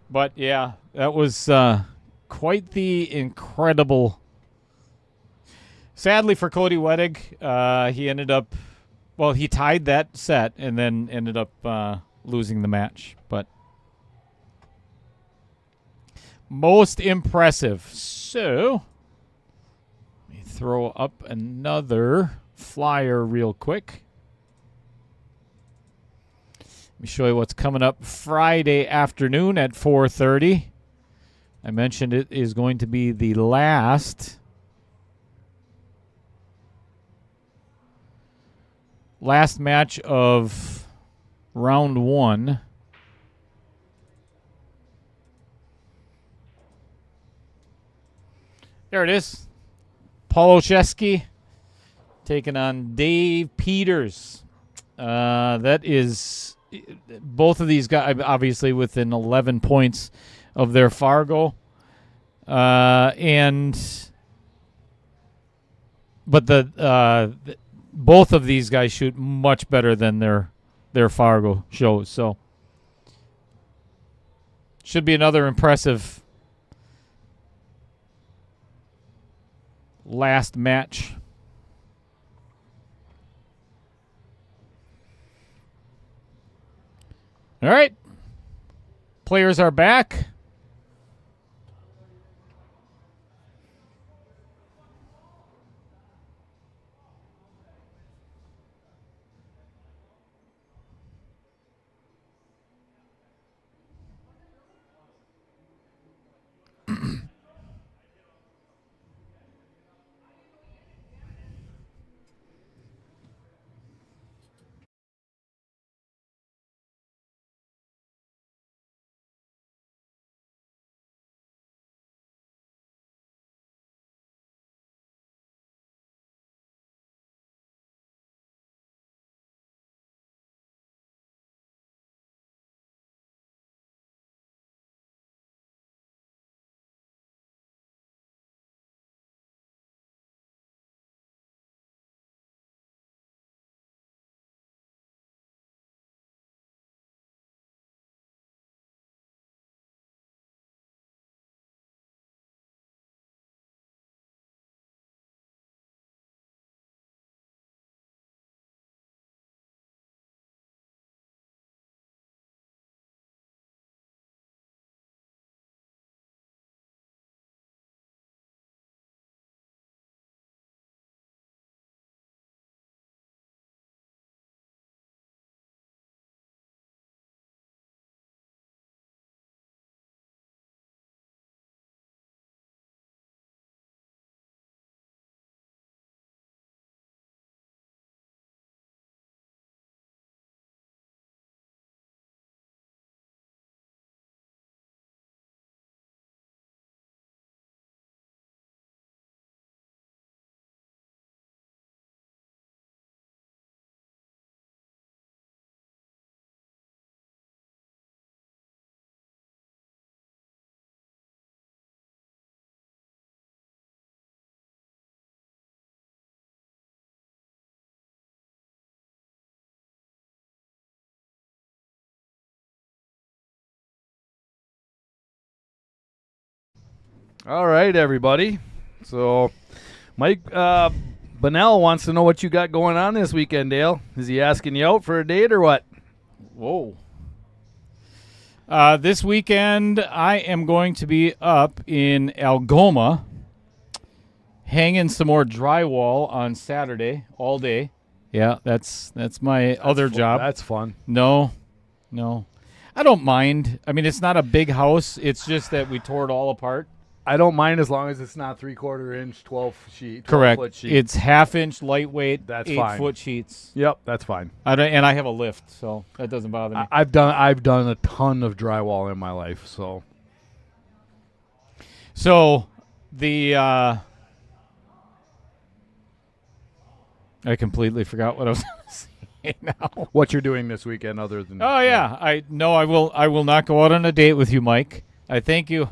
But yeah, that was quite the incredible. Sadly for Cody Wettig, he ended up, he tied that set and then ended up losing the match. But most impressive. So let me throw up another flyer real quick. Let me show you what's coming up Friday afternoon at 4:30. I mentioned it is going to be the last match of round 1. There it is. Paul Olszewski taking on Dave Peters. That is both of these guys obviously within 11 points of their Fargo. But both of these guys shoot much better than their Fargo shows. So should be another impressive last match. All right. Players are back. All right, everybody. So, Mike Bunnell wants to know what you got going on this weekend, Dale. Is he asking you out for a date or what? Whoa. This weekend, I am going to be up in Algoma hanging some more drywall on Saturday all day. Yeah, that's my other job. That's fun. No. I don't mind. I mean, it's not a big house. It's just that we tore it all apart. I don't mind as long as it's not 3/4 inch, 12 sheet. 12 Correct. Foot sheet. It's 1/2 inch lightweight. That's 8-foot sheets. Yep, that's fine. And I have a lift, so that doesn't bother me. I've done a ton of drywall in my life, so. So the I completely forgot what I was going to say now. What you're doing this weekend, other than? Oh yeah, I will not go out on a date with you, Mike. I thank you.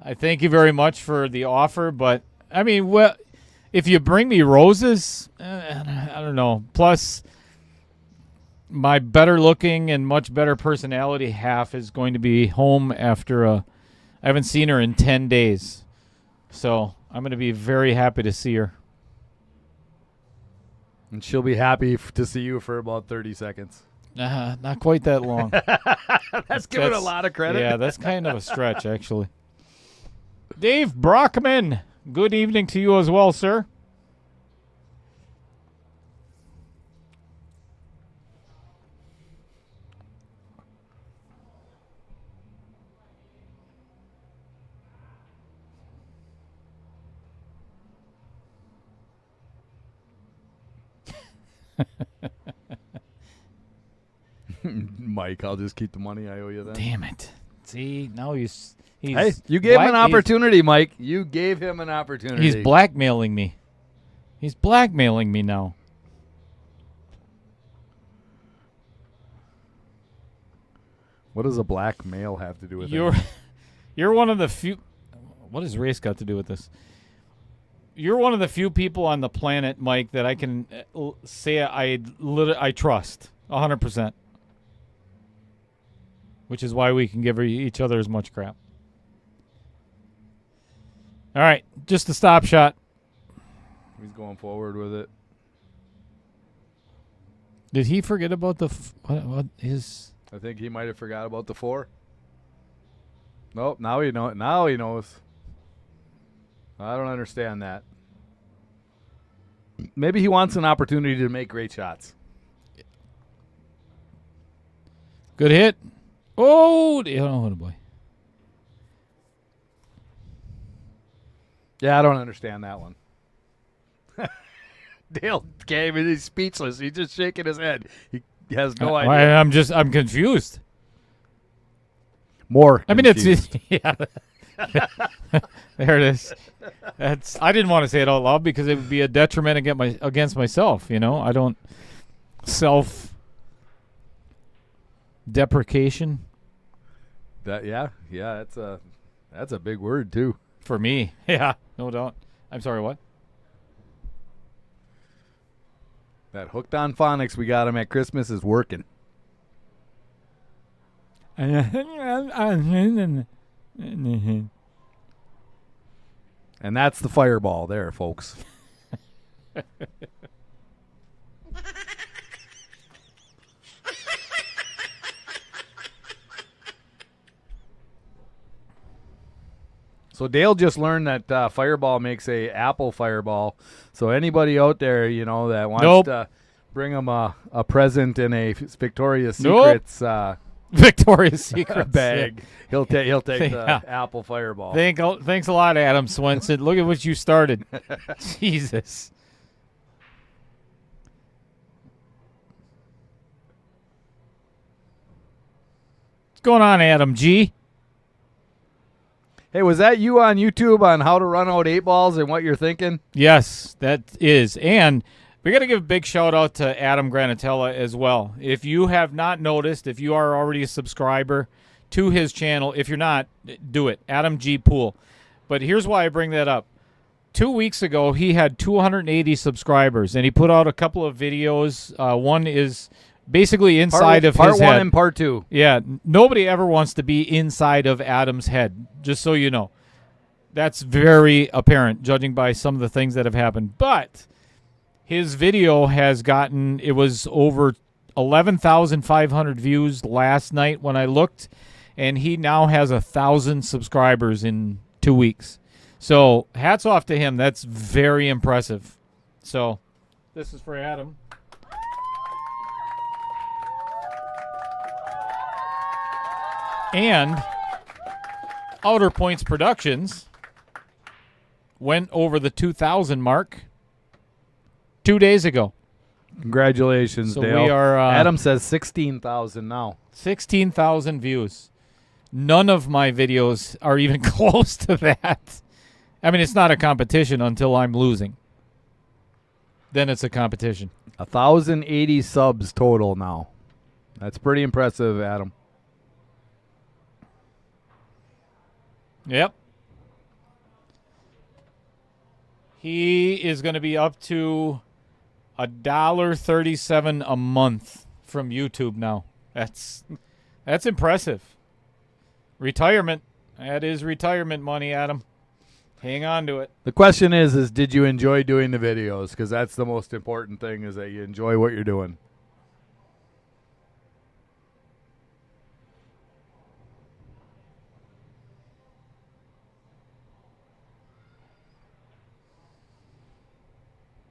I thank you very much for the offer, but I mean, well, if you bring me roses, I don't know. Plus, my better-looking and much better personality half is going to be home after I haven't seen her in 10 days, so I'm going to be very happy to see her. And she'll be happy to see you for about 30 seconds. Not quite that long. That's giving a lot of credit. Yeah, that's kind of a stretch, actually. Dave Brockman, good evening to you as well, sir. Mike, I'll just keep the money I owe you then. Damn it. See, now he's Hey, you gave him an opportunity, Mike. You gave him an opportunity. He's blackmailing me. He's blackmailing me now. What does a black male have to do with it? You're one of the few. What has race got to do with this? You're one of the few people on the planet, Mike, that I can say I trust 100%. Which is why we can give each other as much crap. All right, just a stop shot. He's going forward with it. Did he forget about what his? I think he might have forgot about the 4. Nope, now he know. Now he knows. I don't understand that. Maybe he wants an opportunity to make great shots. Good hit. Oh boy. Yeah, I don't understand that one. Dale came and he's speechless. He's just shaking his head. He has no idea. I'm confused. More. I mean, confused. it's yeah. There it is. I didn't want to say it out loud because it would be a detriment against myself. You know, I don't self-deprecation. That's a big word too. For me, yeah, no doubt. I'm sorry, what? That hooked on phonics we got him at Christmas is working. And And that's the fireball there, folks. So Dale just learned that Fireball makes a apple Fireball. So anybody out there, that wants to bring him a present in a Victoria's Secrets Victoria's Secret bag, he'll take the apple Fireball. Thanks a lot, Adam Swenson. Look at what you started. Jesus. What's going on, Adam G? Hey, was that you on YouTube on how to run out 8 balls and what you're thinking? Yes, that is. And we got to give a big shout out to Adam Granatella as well. If you have not noticed, if you are already a subscriber to his channel, if you're not, do it. Adam G. Pool. But here's why I bring that up. 2 weeks ago, he had 280 subscribers, and he put out a couple of videos. One is basically inside of part his one head. and part two. Yeah, nobody ever wants to be inside of Adam's head, just so you know. That's very apparent, judging by some of the things that have happened. But his video has gotten, it was over 11,500 views last night when I looked, and he now has 1,000 subscribers in 2 weeks. So hats off to him. That's very impressive. So this is for Adam. And Outer Points Productions went over the 2,000 mark 2 days ago. Congratulations, So Dale. we are Adam says 16,000 now. 16,000 views. None of my videos are even close to that. I mean, it's not a competition until I'm losing. Then it's a competition. 1,080 subs total now. That's pretty impressive, Adam. Yep. He is going to be up to $1.37 a month from YouTube now. That's impressive. Retirement. That is retirement money, Adam. Hang on to it. The question is did you enjoy doing the videos? Because that's the most important thing, is that you enjoy what you're doing.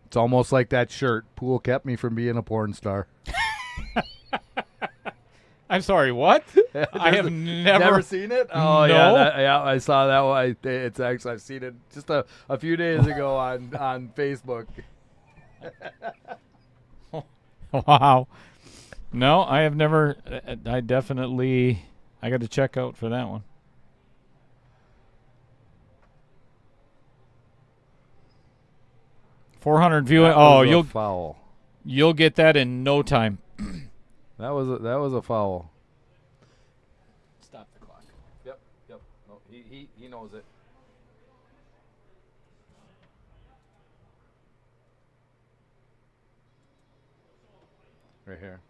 It's almost like that shirt. Pool kept me from being a porn star. I'm sorry, what? I have never seen it. Oh No. yeah, I saw that one. It's actually, I've seen it just a few days ago on Facebook. Wow. No, I have never. I definitely. I got to check out for that one. $400 viewing. Oh, Foul. you'll get that in no time. That was a foul. Stop the clock. Yep. No, he knows it. Right here.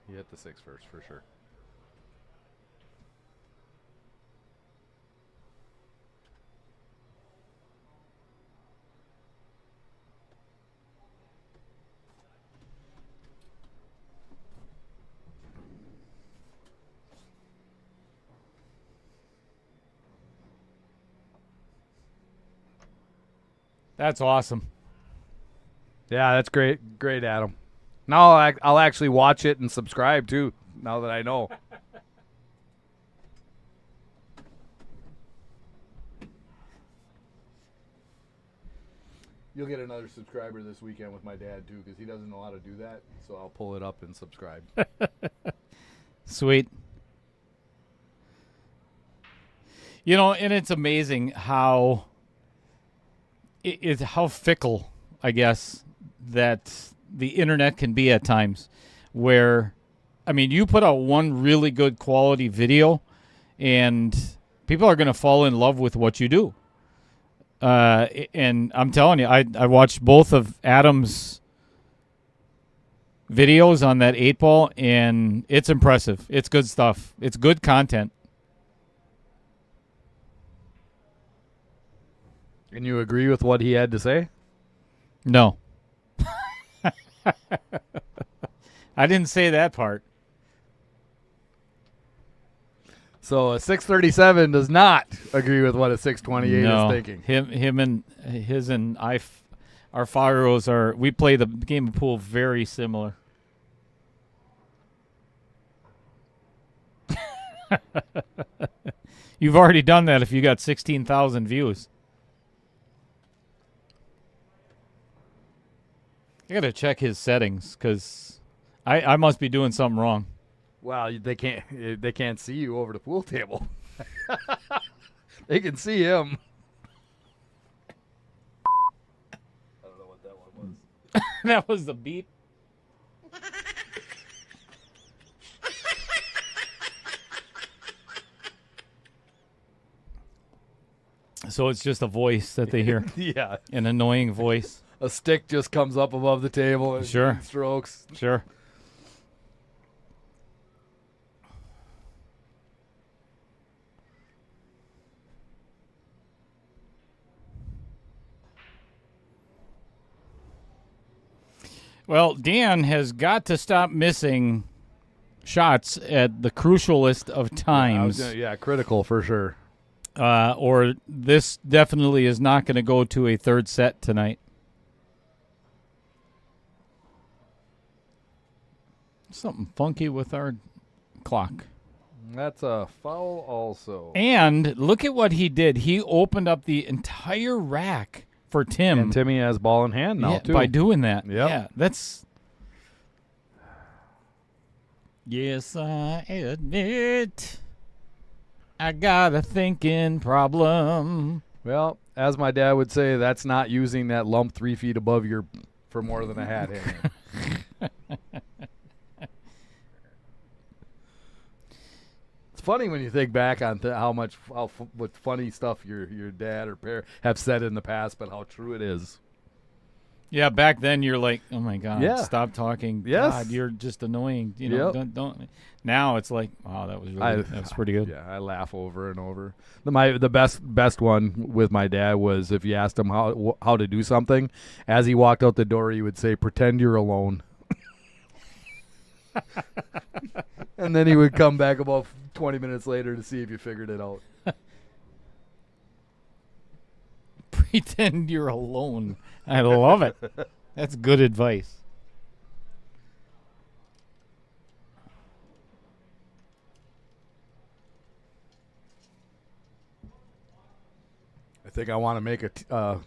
He hit the 6 first for sure. That's awesome. Yeah, that's great, Adam. Now I'll actually watch it and subscribe too. Now that I know. You'll get another subscriber this weekend with my dad too, because he doesn't know how to do that. So I'll pull it up and subscribe. Sweet. You know, and it's amazing how it's how fickle, I guess, that the internet can be at times. Where, I mean, you put out one really good quality video, and people are going to fall in love with what you do. And I'm telling you, I watched both of Adam's videos on that 8-ball, and it's impressive. It's good stuff. It's good content. And you agree with what he had to say? No. I didn't say that part. So a 637 does not agree with what a 628 No. is thinking. Him and his and our Faros are, we play the game of pool very similar. You've already done that if you got 16,000 views. I got to check his settings because I must be doing something wrong. Well, they can't see you over the pool table. They can see him. I don't know what that one was. That was the beep. So it's just a voice that they hear, Yeah. an annoying voice. A stick just comes up above the table and Sure. strokes. Sure. Well, Dan has got to stop missing shots at the crucialest of times. Critical for sure. Or this definitely is not going to go to a third set tonight. Something funky with our clock. That's a foul also. And look at what he did. He opened up the entire rack for Tim. And Timmy has ball in hand now, too. By doing that. Yep. Yeah, that's... Yes, I admit I got a thinking problem. Well, as my dad would say, that's not using that lump 3 feet above your for more than a hat hanger. It's funny when you think back on how much funny stuff your dad or parent have said in the past, but how true it is. Yeah, back then you're like, oh my God, Yeah. Stop talking. Yes. God, you're just annoying. You know, Yep. don't. Now it's like, wow, that was pretty good. Yeah, I laugh over and over. The best one with my dad was if you asked him how to do something, as he walked out the door, he would say, "Pretend you're alone." And then he would come back about 20 minutes later to see if you figured it out. Pretend you're alone. I love it. That's good advice. I think I want to make a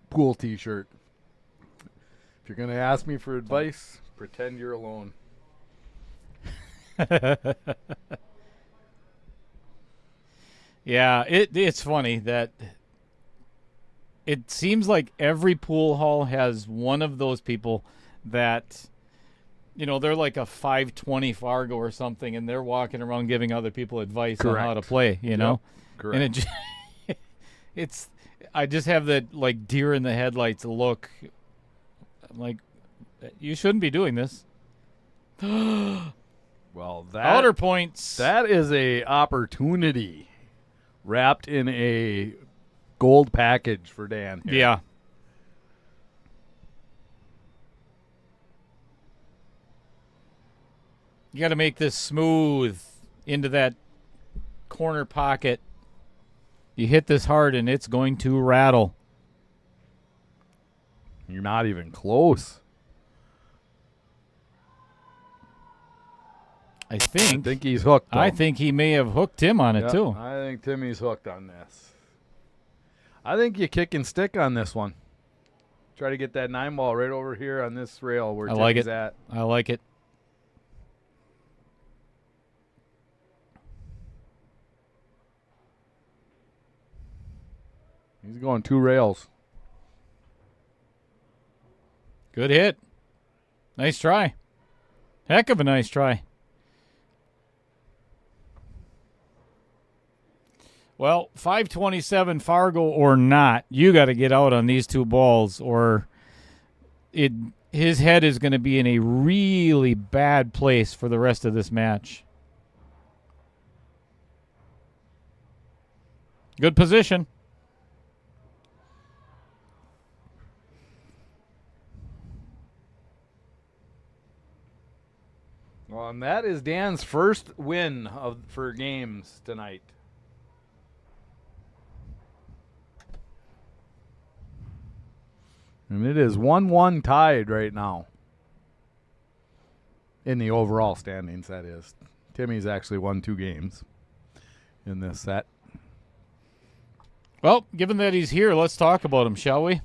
pool T-shirt. If you're going to ask me for advice, pretend you're alone. Yeah, it's funny that it seems like every pool hall has one of those people that, you know, they're like a 520 Fargo or something, and they're walking around giving other people advice on how to play, you know? Correct. And it just, I just have that, like, deer in the headlights look. I'm like, you shouldn't be doing this. Well, Outer points. that is a opportunity wrapped in a gold package for Dan here. Yeah. You got to make this smooth into that corner pocket. You hit this hard and it's going to rattle. You're not even close. I I think think he's hooked, though. I think he may have hooked him on it Yep, too. I think Timmy's hooked on this. I think you kick and stick on this one. Try to get that 9 ball right over here on this rail where I like Timmy's it. at. I like it. He's going 2 rails. Good hit. Nice try. Heck of a nice try. Well, 527 Fargo or not, you got to get out on these 2 balls, or his head is going to be in a really bad place for the rest of this match. Good position. Well, and that is Dan's first win for games tonight. And it is 1-1 tied right now. In the overall standings, that is. Timmy's actually won 2 games in this set. Well, given that he's here, let's talk about him, shall we?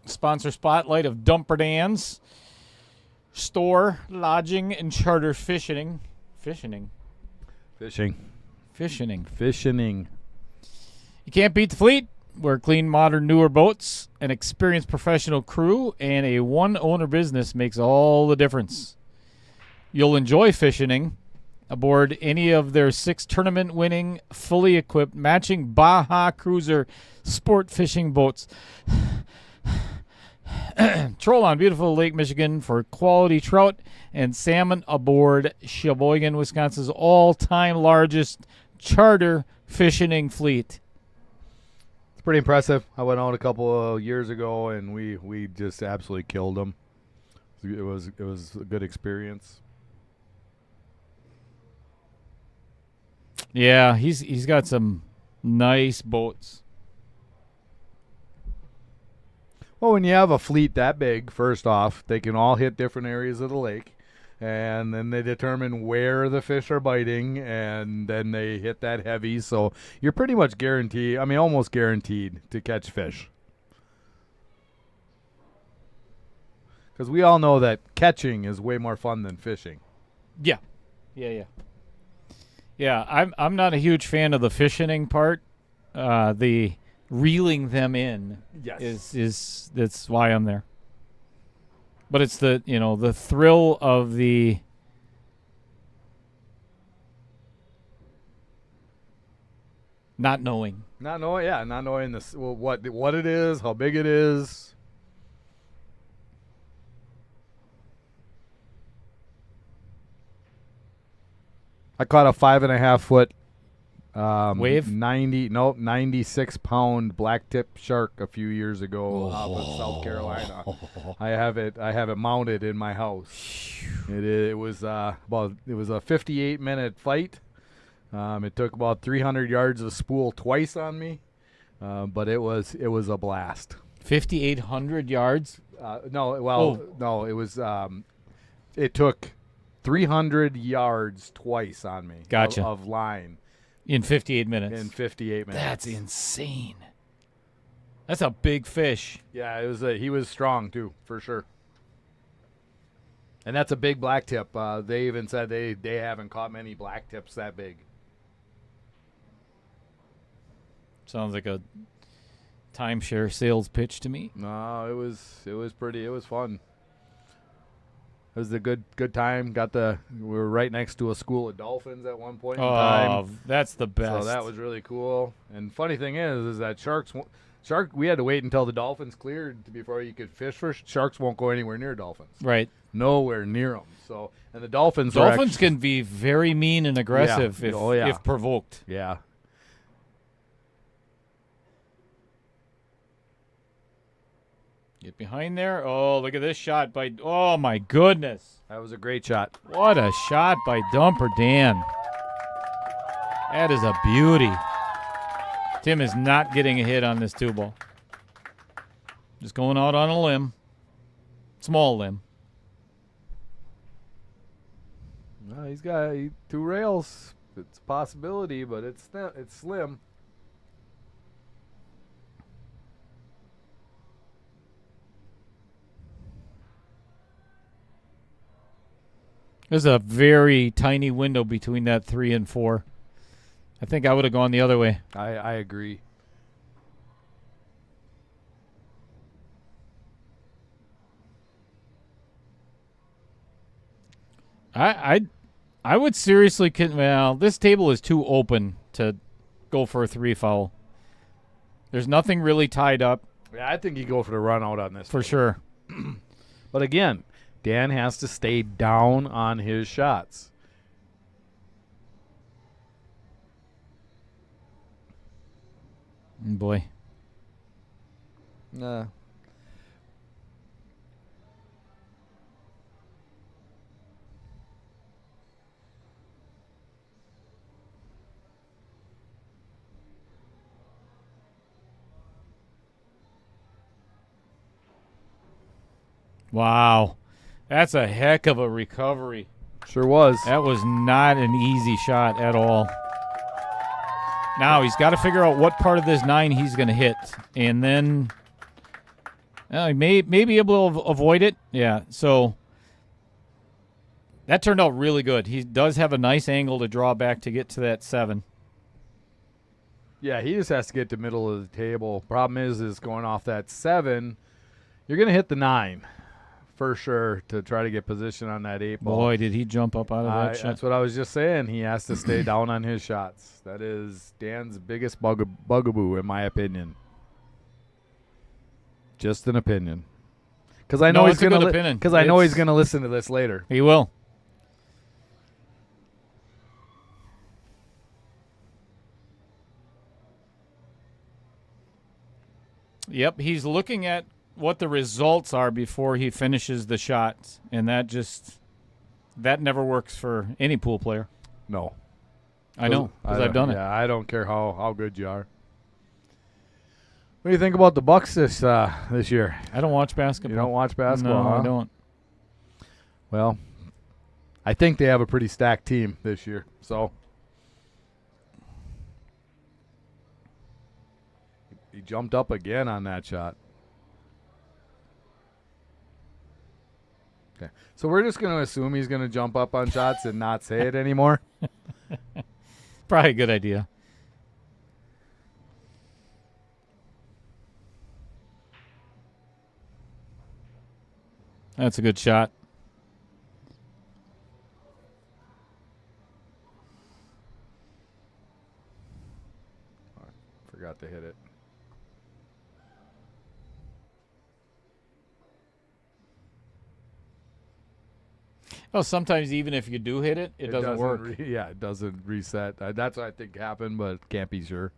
Sponsor spotlight of Dumper Dan's store, lodging, and charter fishing. Fishing. You can't beat the fleet. We're clean, modern, newer boats, an experienced professional crew, and a one-owner business makes all the difference. You'll enjoy fishing aboard any of their 6 tournament-winning, fully equipped, matching Baja Cruiser sport fishing boats. Troll on beautiful Lake Michigan for quality trout and salmon aboard Sheboygan, Wisconsin's all-time largest charter fishing fleet. It's pretty impressive. I went out a couple of years ago, and we just absolutely killed them. It was a good experience. Yeah, he's got some nice boats. Well, when you have a fleet that big, first off, they can all hit different areas of the lake, and then they determine where the fish are biting, and then they hit that heavy. So you're pretty much guaranteed, I mean, almost guaranteed to catch fish. Because we all know that catching is way more fun than fishing. Yeah. I'm not a huge fan of the fishing part. The reeling them in is that's why I'm there. But it's the thrill of the not knowing. Not knowing this, what it is, how big it is. I caught a 5.5 foot Wave? 96-pound black-tip shark a few years ago off of South Carolina. I have it mounted in my house. It was a 58-minute fight. It took about 300 yards of spool twice on me, but it was a blast. 5,800 yards? No, it was it took 300 yards twice on me. Gotcha. Of line. In 58 minutes. In 58 minutes. That's insane. That's a big fish. Yeah, he was strong too, for sure. And that's a big black tip. They even said they haven't caught many black tips that big. Sounds like a timeshare sales pitch to me. No, it was fun. It was a good time. We were right next to a school of dolphins at one point in time. Oh, that's the best. So that was really cool. And funny thing is that we had to wait until the dolphins cleared before you could fish for sharks. Won't go anywhere near dolphins. Right. Nowhere near them. So, and the dolphins can be very mean and aggressive if provoked. Yeah. Get behind there. Oh, look at this shot by. Oh my goodness. That was a great shot. What a shot by Dumper Dan. That is a beauty. Tim is not getting a hit on this 2-ball. Just going out on a limb. Small limb. No, he's got 2 rails. It's a possibility, but it's slim. There's a very tiny window between that 3 and 4. I think I would have gone the other way. I agree. I would seriously this table is too open to go for a 3 foul. There's nothing really tied up. Yeah, I think you go for the run out on this. For sure. But again, Dan has to stay down on his shots. Boy. Wow. That's a heck of a recovery. Sure was. That was not an easy shot at all. Now he's got to figure out what part of this 9 he's going to hit. And then he may be able to avoid it. Yeah, so that turned out really good. He does have a nice angle to draw back to get to that 7. Yeah, he just has to get to the middle of the table. Problem is going off that 7, you're going to hit the 9. For sure, to try to get position on that 8 ball. Boy, did he jump up out of that shot. That's what I was just saying. He has to stay down on his shots. That is Dan's biggest bugaboo, in my opinion. Just an opinion. Because I know he's going to. Because I know he's going to listen to this later. He will. Yep, he's looking at. what the results are before he finishes the shot, and that never works for any pool player. No. I know, because I've done it. Yeah, I don't care how good you are. What do you think about the Bucks this year? I don't watch basketball. You don't watch basketball, No, huh? I don't. Well, I think they have a pretty stacked team this year. So he jumped up again on that shot. Okay. So we're just going to assume he's going to jump up on shots and not say it anymore. Probably a good idea. That's a good shot. Forgot to hit it. Oh, sometimes even if you do hit it, it doesn't work. It doesn't reset. That's what I think happened, but can't be sure.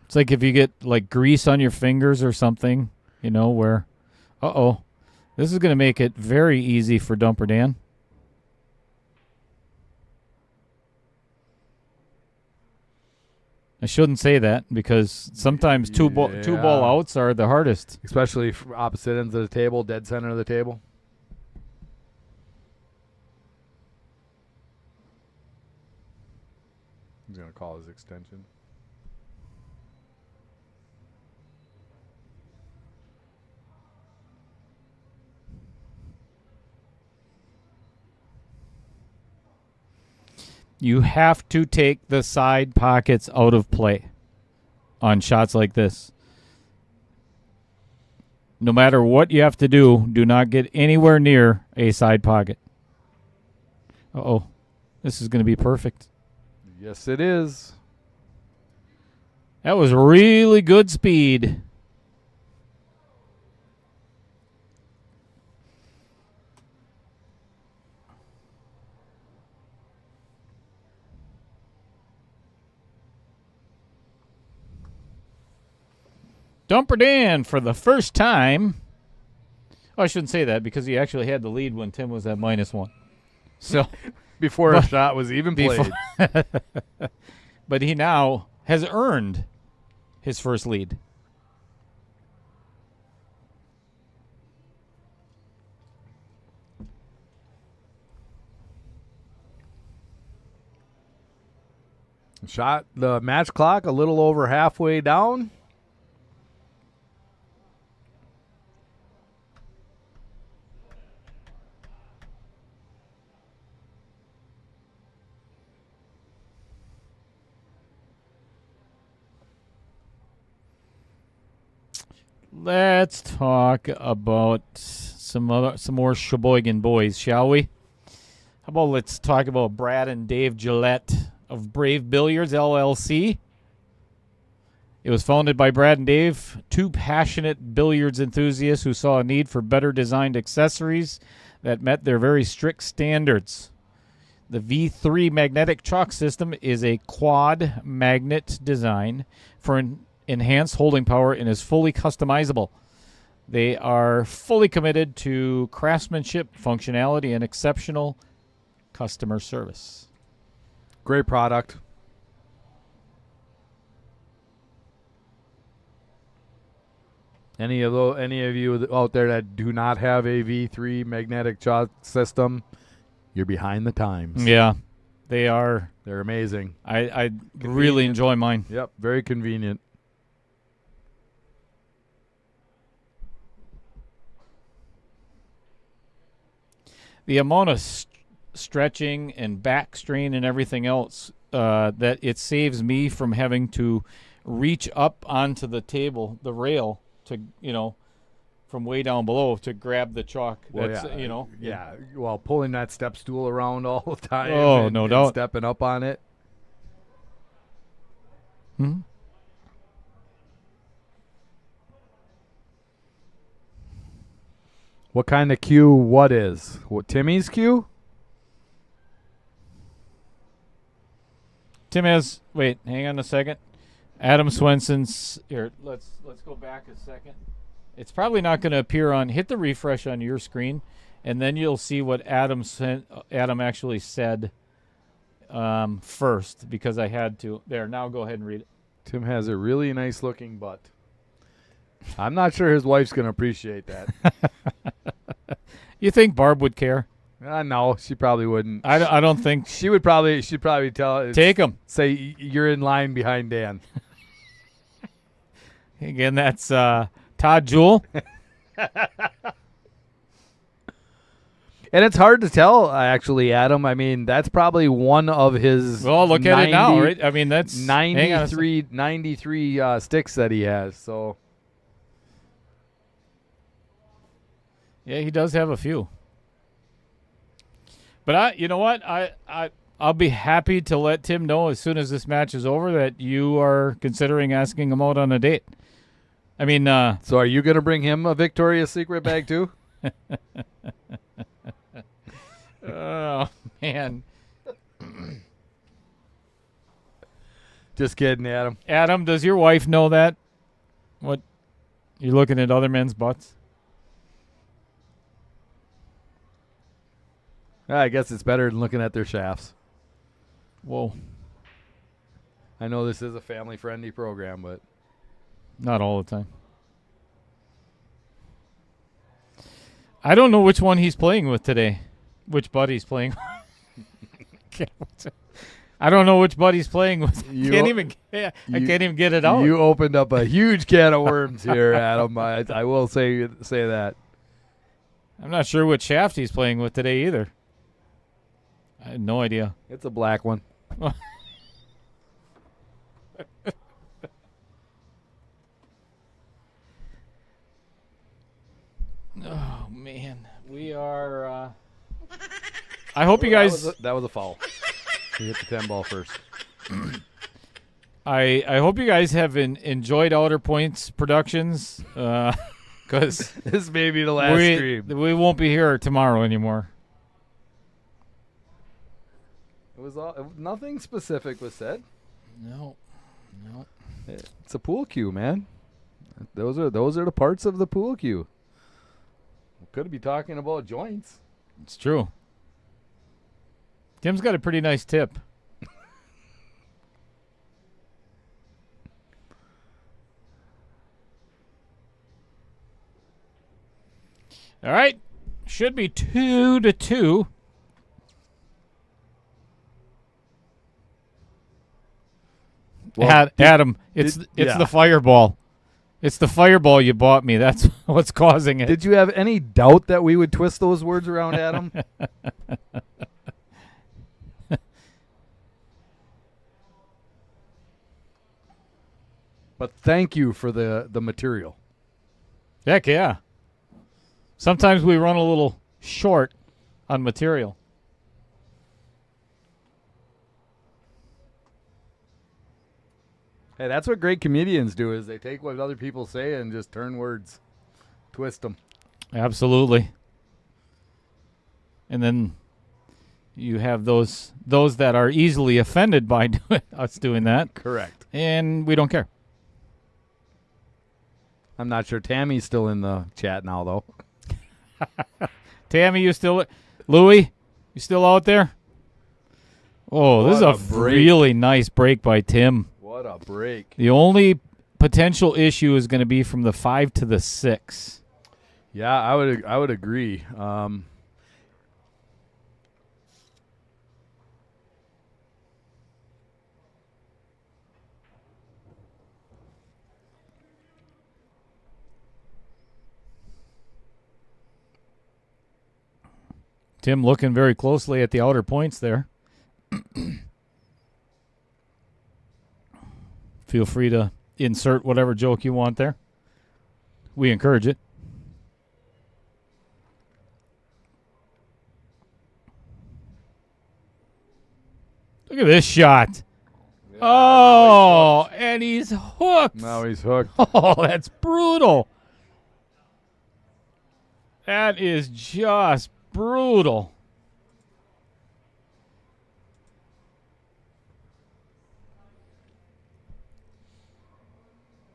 It's like if you get like grease on your fingers or something, where, this is going to make it very easy for Dumper Dan. I shouldn't say that because sometimes two ball outs are the hardest. Especially for opposite ends of the table, dead center of the table. He's going to call his extension. You have to take the side pockets out of play on shots like this. No matter what you have to do not get anywhere near a side pocket. This is going to be perfect. Yes, it is. That was really good speed. Dumper Dan for the first time. Oh, I shouldn't say that because he actually had the lead when Tim was at -1. So before a shot was even played. But he now has earned his first lead. Shot the match clock a little over halfway down. Let's talk about some more Sheboygan boys, shall we? How about let's talk about Brad and Dave Gillette of Brave Billiards, LLC. It was founded by Brad and Dave, two passionate billiards enthusiasts who saw a need for better designed accessories that met their very strict standards. The V3 magnetic chalk system is a quad magnet design for enhanced holding power and is fully customizable. They are fully committed to craftsmanship, functionality, and exceptional customer service. Great product. Any of you out there that do not have a V3 magnetic chalk system, you're behind the times. Yeah, they are. They're amazing. I really enjoy mine. Yep, very convenient. The amount of stretching and back strain and everything else that it saves me from having to reach up onto the table, the rail, to from way down below to grab the chalk. Well, That's yeah. Well, pulling that step stool around all the time. Oh, no doubt. Stepping up on it. Hmm? What kind of cue? What is? What Timmy's cue? Tim has. Wait, hang on a second. Adam Swenson's here. Let's go back a second. It's probably not going to appear on. Hit the refresh on your screen, and then you'll see what Adam actually said first, because I had to. There, now go ahead and read it. Tim has a really nice looking butt. I'm not sure his wife's going to appreciate that. You think Barb would care? No, she probably wouldn't. I don't think. She'd probably tell. Take him. Say you're in line behind Dan. Again, that's Todd Jewell. And it's hard to tell, actually, Adam. I mean, that's probably one of his. Well, look at it now, right? I mean, that's 93 sticks that he has. So, yeah, he does have a few. But you know what? I'll be happy to let Tim know as soon as this match is over that you are considering asking him out on a date. I mean, so are you going to bring him a Victoria's Secret bag too? Oh man. Just kidding, Adam. Adam, does your wife know that? What? You're looking at other men's butts? I guess it's better than looking at their shafts. Whoa. I know this is a family-friendly program, but Not all the time. I don't know which one he's playing with today. Which butt he's playing with. I don't know which butt he's playing with. I can't even get it out. You opened up a huge can of worms here, Adam. I will say that. I'm not sure which shaft he's playing with today either. I had no idea. It's a black one. Oh man, we are. I hope you guys. That was a foul. He hit the 10 ball first. I hope you guys have enjoyed Outer Points Productions, because This may be the last stream. we won't be here tomorrow anymore. It was nothing specific was said. No. It's a pool cue, man. Those are the parts of the pool cue. We could be talking about joints. It's true. Tim's got a pretty nice tip. All right. Should be 2-2. Well, Adam, it's the fireball. It's the fireball you bought me. That's what's causing it. Did you have any doubt that we would twist those words around, Adam? But thank you for the material. Heck yeah. Sometimes we run a little short on material. Hey, that's what great comedians do, is they take what other people say and just turn words, twist them. Absolutely. And then you have those that are easily offended by us doing that. Correct. And we don't care. I'm not sure Tammy's still in the chat now, though. Tammy, you still... Louie, you still out there? Oh, this is a really nice break by Tim. What a break. The only potential issue is going to be from the 5 to the 6. Yeah, I would agree. Tim looking very closely at the outer points there. Feel free to insert whatever joke you want there. We encourage it. Look at this shot. Yeah, oh, and he's hooked. Now he's hooked. Oh, that's brutal. That is just brutal.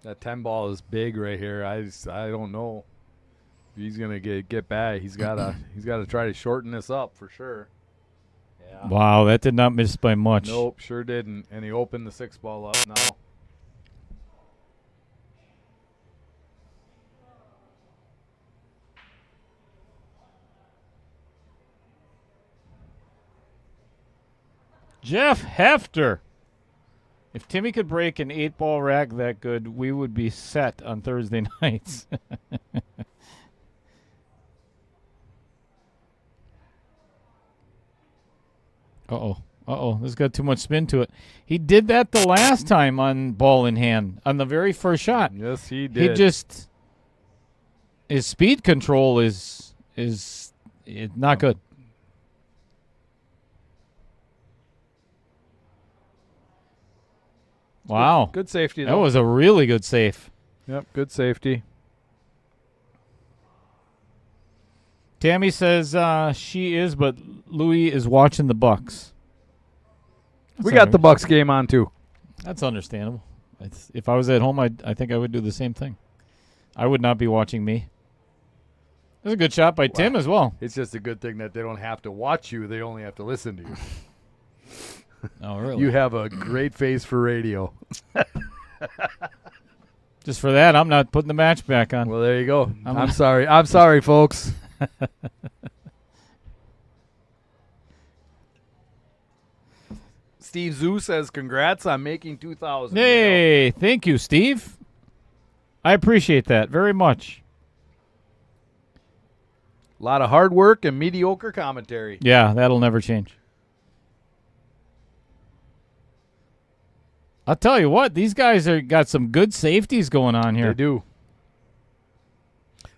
That 10 ball is big right here. I don't know. He's gonna get back. He's gotta try to shorten this up for sure. Yeah. Wow, that did not miss by much. Nope, sure didn't. And he opened the 6 ball up now. Jeff Hefter. If Timmy could break an 8-ball rack that good, we would be set on Thursday nights. This got too much spin to it. He did that the last time on ball in hand, on the very first shot. Yes, he did. His speed control is not good. Wow. Good safety, though. That was a really good save. Yep, good safety. Tammy says she is, but Louis is watching the Bucks. We got the Bucks game on, too. That's understandable. If I was at home, I think I would do the same thing. I would not be watching me. That's a good shot by Tim as well. It's just a good thing that they don't have to watch you. They only have to listen to you. Oh, really? You have a great face for radio. Just for that, I'm not putting the match back on. Well, there you go. I'm sorry. I'm sorry, folks. Steve Zoo says, congrats on making 2,000. Hey, thank you, Steve. I appreciate that very much. A lot of hard work and mediocre commentary. Yeah, that'll never change. I'll tell you what, these guys got some good safeties going on here. They do.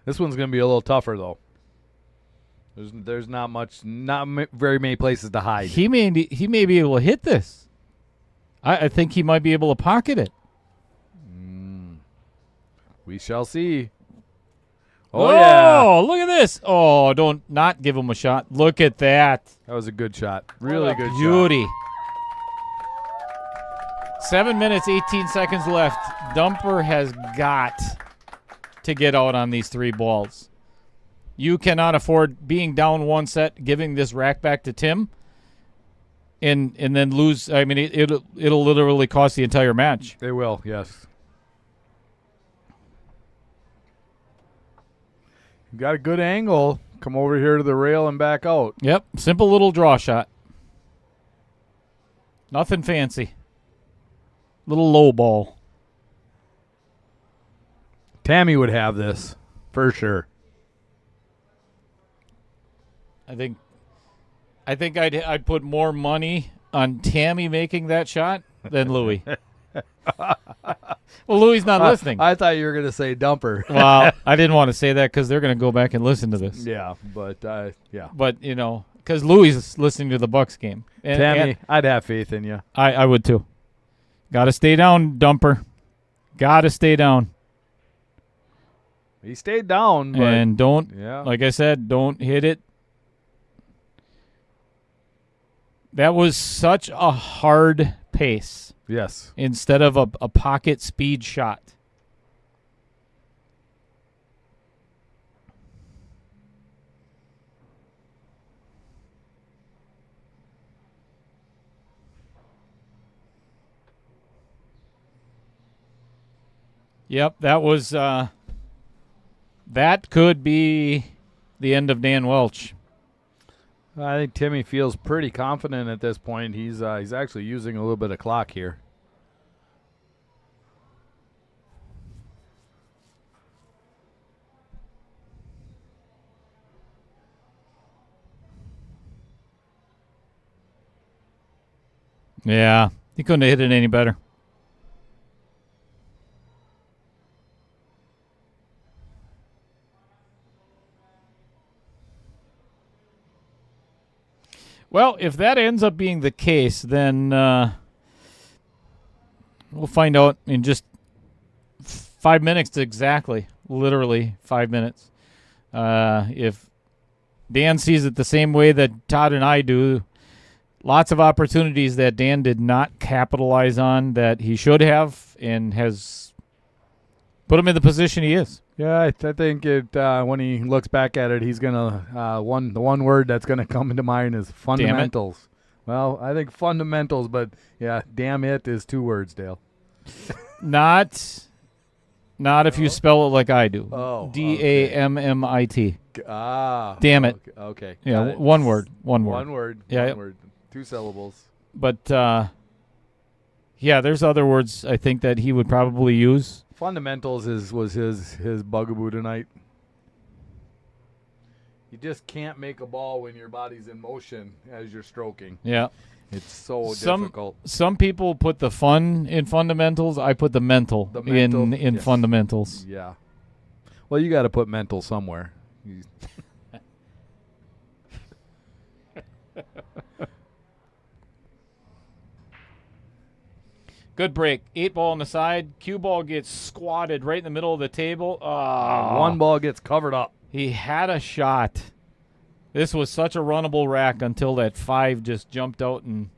This one's going to be a little tougher, though. There's not very many places to hide. He may be able to hit this. I think he might be able to pocket it. We shall see. Oh, yeah. Look at this. Oh, don't not give him a shot. Look at that. That was a good shot. Really good beauty. 7 minutes, 18 seconds left. Dumper has got to get out on these 3 balls. You cannot afford being down 1 set, giving this rack back to Tim, and then lose. I mean, it'll literally cost the entire match. They will, yes. You got a good angle. Come over here to the rail and back out. Yep, simple little draw shot. Nothing fancy. Little low ball. Tammy would have this for sure. I think I'd put more money on Tammy making that shot than Louis. Well, Louis not listening. I thought you were going to say Dumper. Well, I didn't want to say that because they're going to go back and listen to this. Yeah, but yeah. But because Louis is listening to the Bucks game. Tammy, I'd have faith in you. I would too. Got to stay down, Dumper. Got to stay down. He stayed down, but and don't. Yeah. Like I said, don't hit it. That was such a hard pace. Yes. Instead of a pocket speed shot. Yep, that was that could be the end of Dan Welch. I think Timmy feels pretty confident at this point. He's actually using a little bit of clock here. Yeah, he couldn't have hit it any better. Well, if that ends up being the case, then we'll find out in just 5 minutes exactly. Literally 5 minutes. If Dan sees it the same way that Todd and I do, lots of opportunities that Dan did not capitalize on that he should have and has Put him in the position he is. Yeah, I think it. When he looks back at it, he's gonna the one word that's gonna come into mind is fundamentals. Well, I think fundamentals, but yeah, damn it is 2 words, Dale. Not if you spell it like I do. Oh, DAMMIT. Damn it. Okay. Yeah, got it. one word. One word. One word. Yeah. One word. 2 syllables. But yeah, there's other words I think that he would probably use. Fundamentals was his bugaboo tonight. You just can't make a ball when your body's in motion as you're stroking. Yeah. It's so difficult. Some people put the fun in fundamentals. I put the mental, in yes. fundamentals. Yeah. Well, you got to put mental somewhere. Good break. 8 ball on the side. Cue ball gets squatted right in the middle of the table. One ball gets covered up. He had a shot. This was such a runnable rack until that 5 just jumped out, and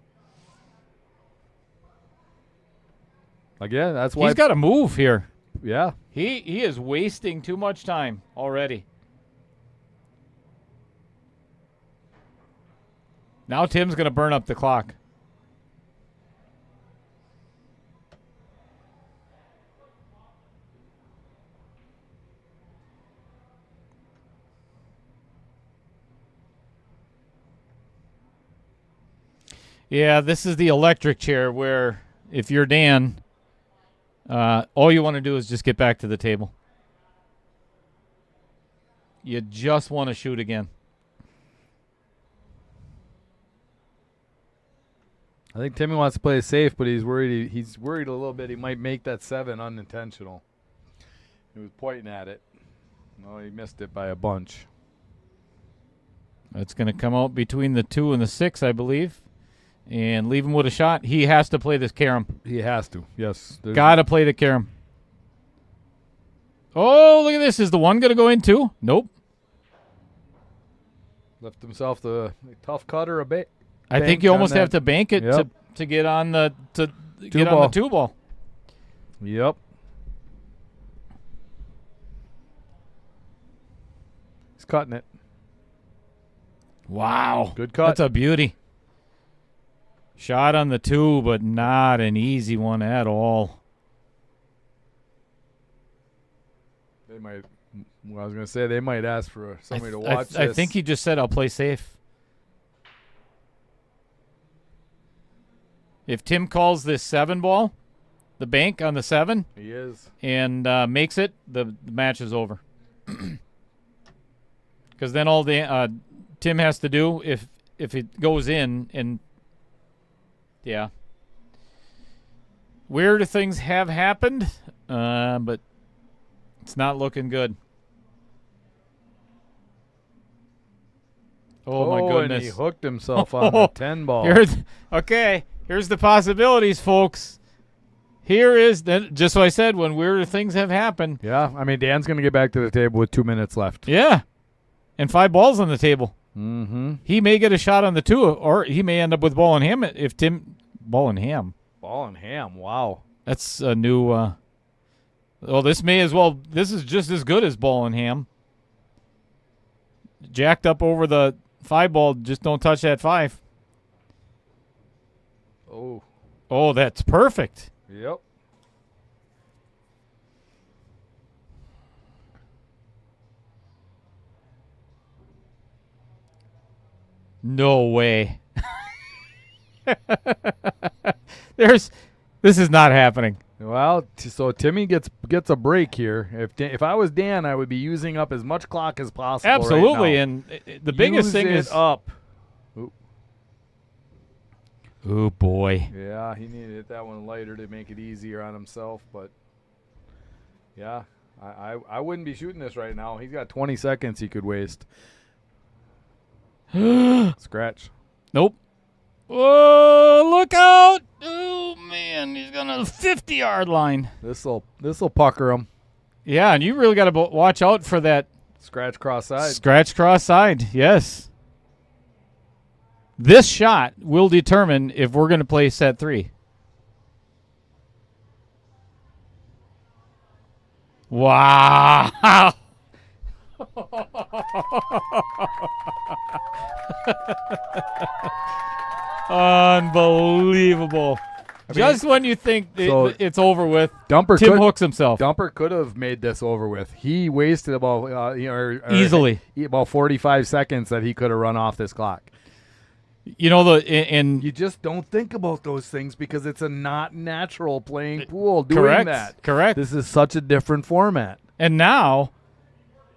Again, that's why he's got to move here. Yeah. He is wasting too much time already. Now Tim's going to burn up the clock. Yeah, this is the electric chair where if you're Dan, all you want to do is just get back to the table. You just want to shoot again. I think Timmy wants to play it safe, but he's worried. He's worried a little bit. He might make that 7 unintentional. He was pointing at it. No, he missed it by a bunch. That's going to come out between the 2 and the 6, I believe, and leave him with a shot. He has to play this carom. He has to. Yes. Got to play the carom. Oh, look at this. Is the 1 going to go in too? Nope. Left himself the tough cutter a bit. I think you almost have to bank it to get on the on the 2 ball. Yep. He's cutting it. Wow. Good cut. That's a beauty. Shot on the 2, but not an easy one at all. They might. Well, I was going to say they might ask for somebody to watch this. I think he just said, "I'll play safe." If Tim calls this 7 ball, the bank on the 7, he is, and makes it, the match is over. Because then all the Tim has to do if it goes in, and yeah, weird things have happened, but it's not looking good. Oh my goodness! And he hooked himself on the 10 ball. Here's the possibilities, folks. Here is just what I said, when weirder things have happened. Yeah, I mean, Dan's going to get back to the table with 2 minutes left. Yeah, and 5 balls on the table. Mm-hmm. He may get a shot on the 2, or he may end up with ball and ham if Tim ball and ham. Ball and ham. Wow, that's a new. Well, this may as well. This is just as good as ball and ham. Jacked up over the 5 ball. Just don't touch that 5. Oh, that's perfect. Yep. No way. This is not happening. Well, so Timmy gets a break here. If I was Dan, I would be using up as much clock as possible. Absolutely, right now. and the biggest thing is up. Oh boy. Yeah, he needed that one lighter to make it easier on himself, but yeah, I wouldn't be shooting this right now. He's got 20 seconds he could waste. Scratch. Nope. Oh, look out! Oh man, he's gonna 50-yard line. This'll pucker him. Yeah, and you really got to watch out for that scratch cross side. Scratch cross side. Yes. This shot will determine if we're going to play set 3. Wow. Unbelievable. Just when you think it's over with, Tim hooks himself. Dumper could have made this over with. He wasted about easily about 45 seconds that he could have run off this clock. You know, and you just don't think about those things because it's a not natural playing pool doing that. Correct. This is such a different format. And now,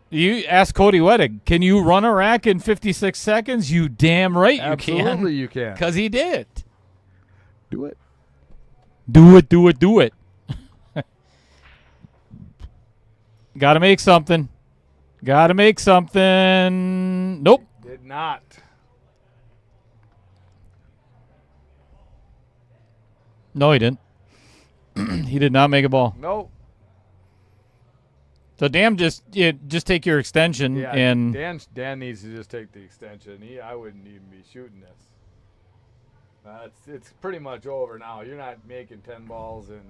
you ask Cody Wettig, can you run a rack in 56 seconds? You damn right Absolutely you can. Because he did. Do it. Do it. Gotta make something. Nope. Did not. No, he didn't. He did not make a ball. Nope. So just take your extension and Dan needs to just take the extension. I wouldn't even be shooting this. It's pretty much over now. You're not making 10 balls, and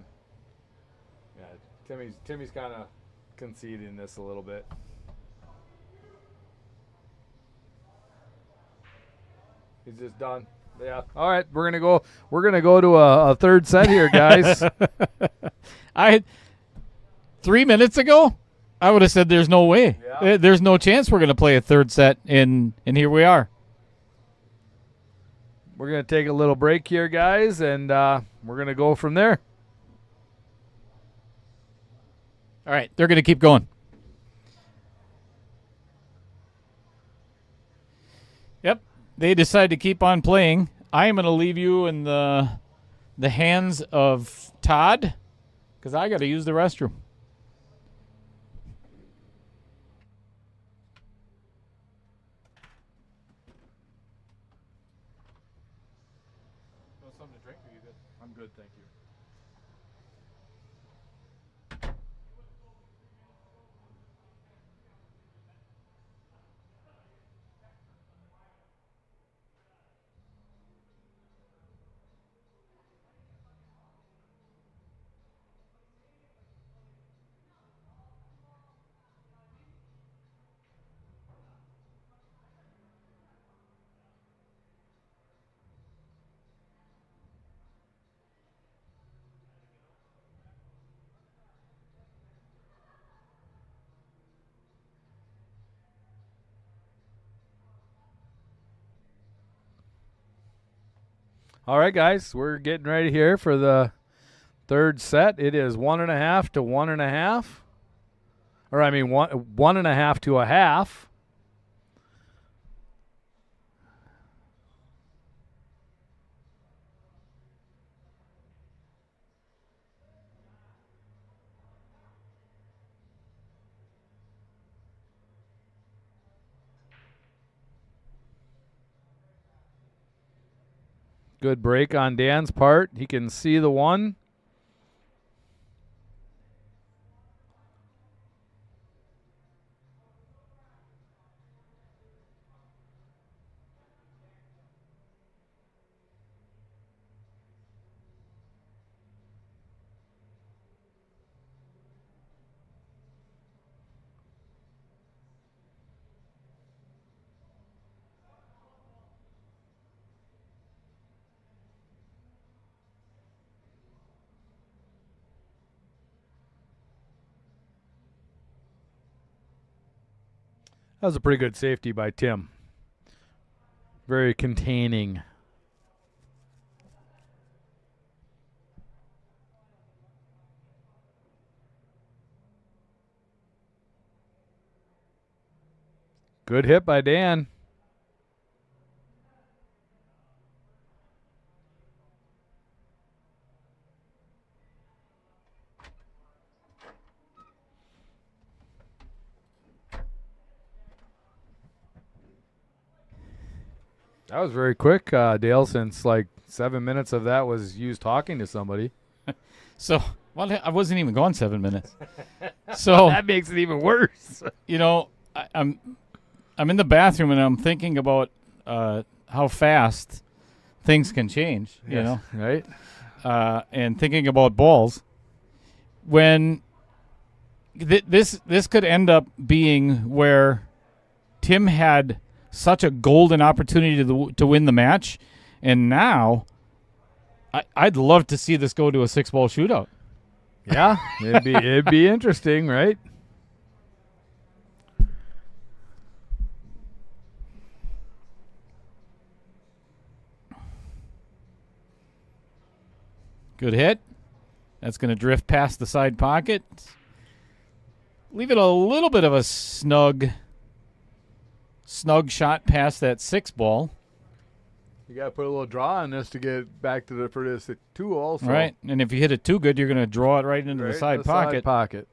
Timmy's kind of conceding this a little bit. He's just done. Yeah. All right, we're gonna go to a third set here, guys. 3 minutes ago, I would have said there's no way. Yeah. There's no chance we're gonna play a third set, and here we are. We're gonna take a little break here, guys, and we're gonna go from there. All right, they're gonna keep going. Yep. They decide to keep on playing. I am going to leave you in the hands of Todd because I got to use the restroom. Want something to drink? Or you good? I'm good, thank you. All right, guys, we're getting ready here for the third set. It is 1.5 to 1.5. Or, 1.5 to a half. Good break on Dan's part. He can see the one. That was a pretty good safety by Tim. Very containing. Good hit by Dan. That was very quick, Dale, since like 7 minutes of that was you talking to somebody. So, well, I wasn't even gone 7 minutes. So that makes it even worse. You know, I'm in the bathroom and I'm thinking about how fast things can change. You know, right? And thinking about balls when this could end up being where Tim had such a golden opportunity to win the match, and now I'd love to see this go to a 6-ball shootout. Yeah, it'd be interesting, right? Good hit. That's going to drift past the side pocket. Leave it a little bit of a snug shot past that 6-ball. You got to put a little draw on this to get back to for this 2 also. Right, and if you hit it too good, you're going to draw it right into the side pocket. Side pocket.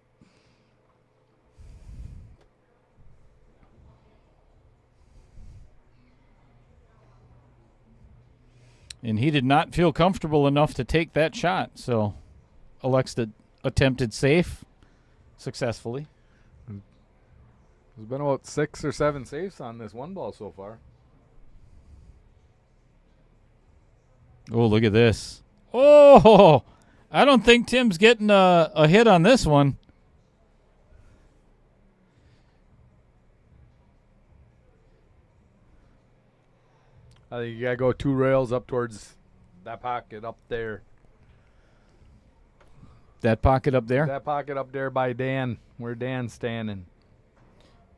And he did not feel comfortable enough to take that shot, so elects to attempted safe successfully. There's been about 6 or 7 safes on this 1 ball so far. Oh, look at this. Oh, I don't think Tim's getting a hit on this one. I think you got to go 2 rails up towards that pocket up there. That pocket up there? That pocket up there by Dan, where Dan's standing.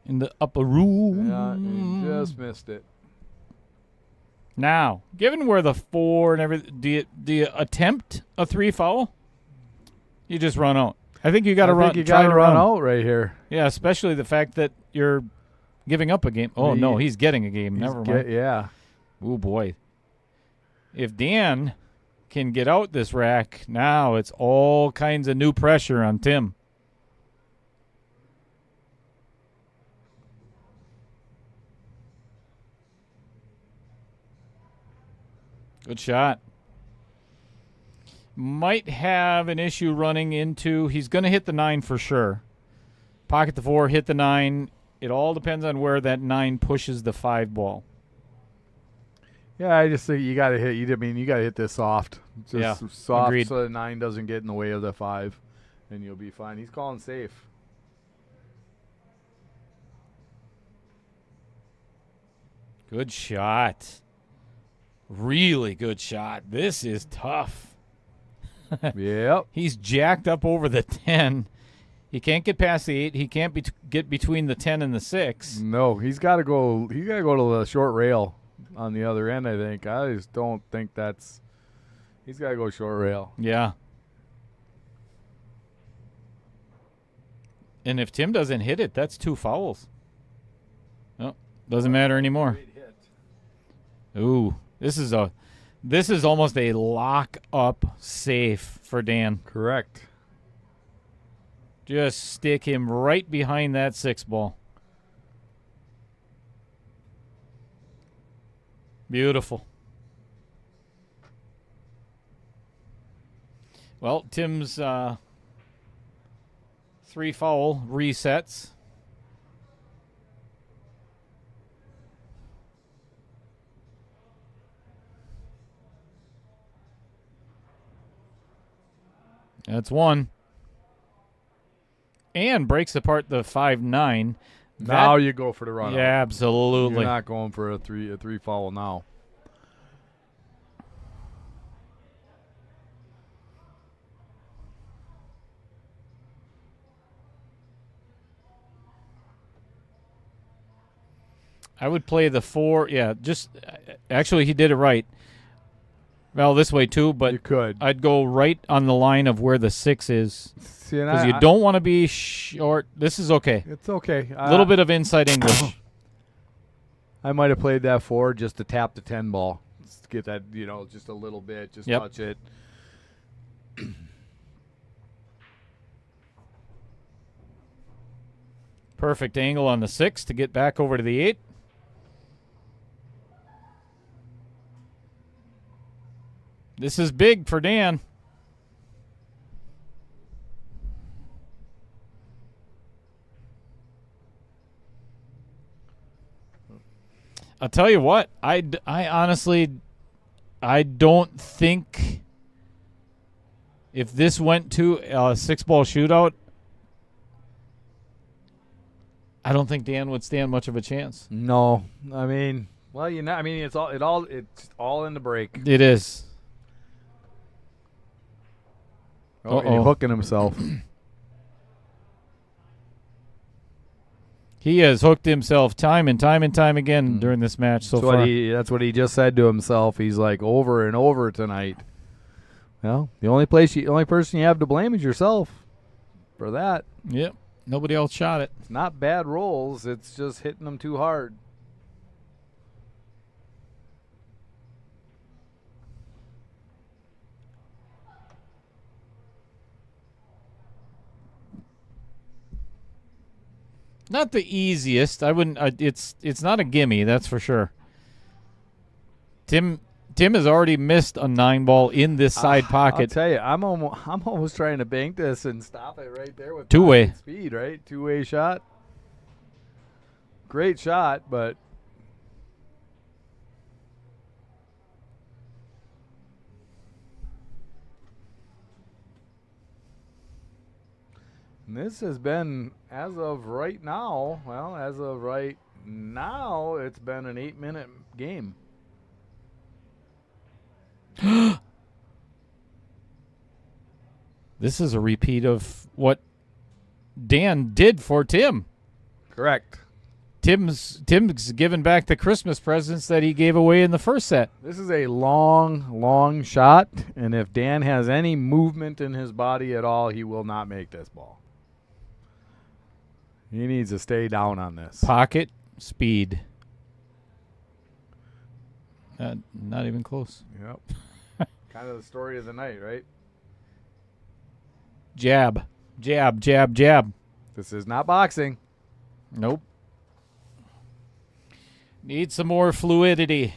In the upper room. Yeah, you just missed it. Now, given where the 4 and everything, do you attempt a 3 foul? You just run out. I think you got to run. You got to run out right here. Yeah, especially the fact that you're giving up a game. Oh no, he's getting a game. Never mind. Yeah. Oh boy. If Dan can get out this rack, now it's all kinds of new pressure on Tim. Good shot. Might have an issue running into, he's going to hit the 9 for sure. Pocket the 4, hit the 9. It all depends on where that 9 pushes the 5 ball. Yeah, I just think you got to hit. You got to hit this soft, soft, agreed. so the 9 doesn't get in the way of the 5, and you'll be fine. He's calling safe. Good shot. Really good shot. This is tough. Yep. He's jacked up over the 10. He can't get past the 8. He can't get between the 10 and the 6. No, he's got to go. He got to go to the short rail on the other end. I think. I just don't think that's. He's got to go short rail. Yeah. And if Tim doesn't hit it, that's 2 fouls. No, doesn't matter anymore. Ooh, this is almost a lock up safe for Dan. Correct. Just stick him right behind that 6 ball. Beautiful. Well, Tim's 3 foul resets. That's 1. And breaks apart the 5-9. Now you go for the run. Yeah, absolutely. You're not going for a three foul now. I would play the 4. Yeah, just actually he did it right. Well, this way too, but you could. I'd go right on the line of where the 6 is. Because you don't want to be short. This is okay. It's okay. A little bit of inside English. I might have played that 4 just to tap the 10 ball. Just to get that, just a little bit. Just touch it. Perfect angle on the 6 to get back over to the 8. This is big for Dan. I'll tell you what, I honestly, I don't think if this went to a 6-ball shootout, I don't think Dan would stand much of a chance. No, I mean, well, it's all in the break. It is. Oh, he's hooking himself. He has hooked himself time and time again during this match so far. That's what he just said to himself. He's like, over and over tonight. Well, the only person you have to blame is yourself for that. Yep. Nobody else shot it. It's not bad rolls. It's just hitting them too hard. Not the easiest. I wouldn't. It's not a gimme. That's for sure. Tim has already missed a 9-ball in this side pocket. I'll tell you, I'm almost trying to bank this and stop it right there with Two-way speed. Right, two-way shot. Great shot, but. And this has been, as of right now, it's been an 8-minute game. This is a repeat of what Dan did for Tim. Correct. Tim's given back the Christmas presents that he gave away in the first set. This is a long shot, and if Dan has any movement in his body at all, he will not make this ball. He needs to stay down on this. Pocket, speed. Not even close. Yep. Kind of the story of the night, right? Jab. This is not boxing. Nope. Need some more fluidity.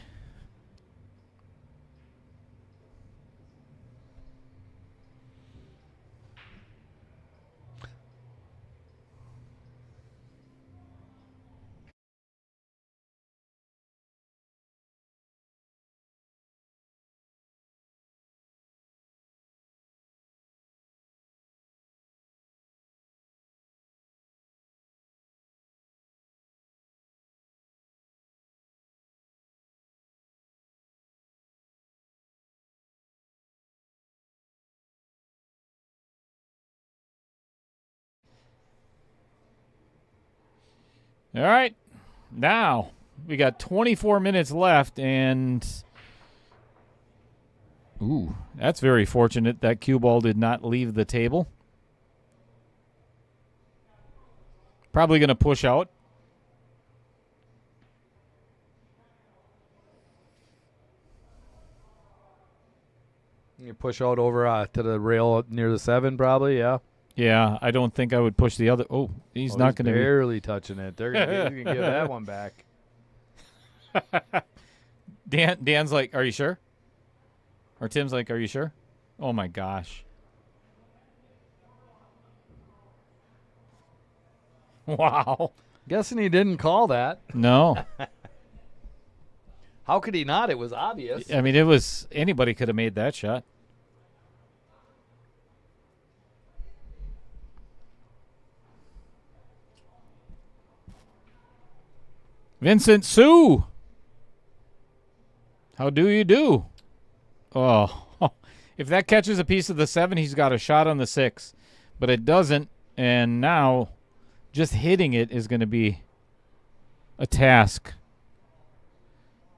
All right. Now, we got 24 minutes left, and ooh, that's very fortunate that cue ball did not leave the table. Probably going to push out. You push out over to the rail near the 7, probably, yeah. Yeah, I don't think I would push the other. Oh, he's not going to barely touching it. They're going to give that one back. Dan's like, "Are you sure?" Or Tim's like, "Are you sure?" Oh my gosh! Wow. Guessing he didn't call that. No. How could he not? It was obvious. I mean, anybody could have made that shot. Vincent Sue. How do you do? Oh, if that catches a piece of the 7, he's got a shot on the 6. But it doesn't, and now just hitting it is going to be a task.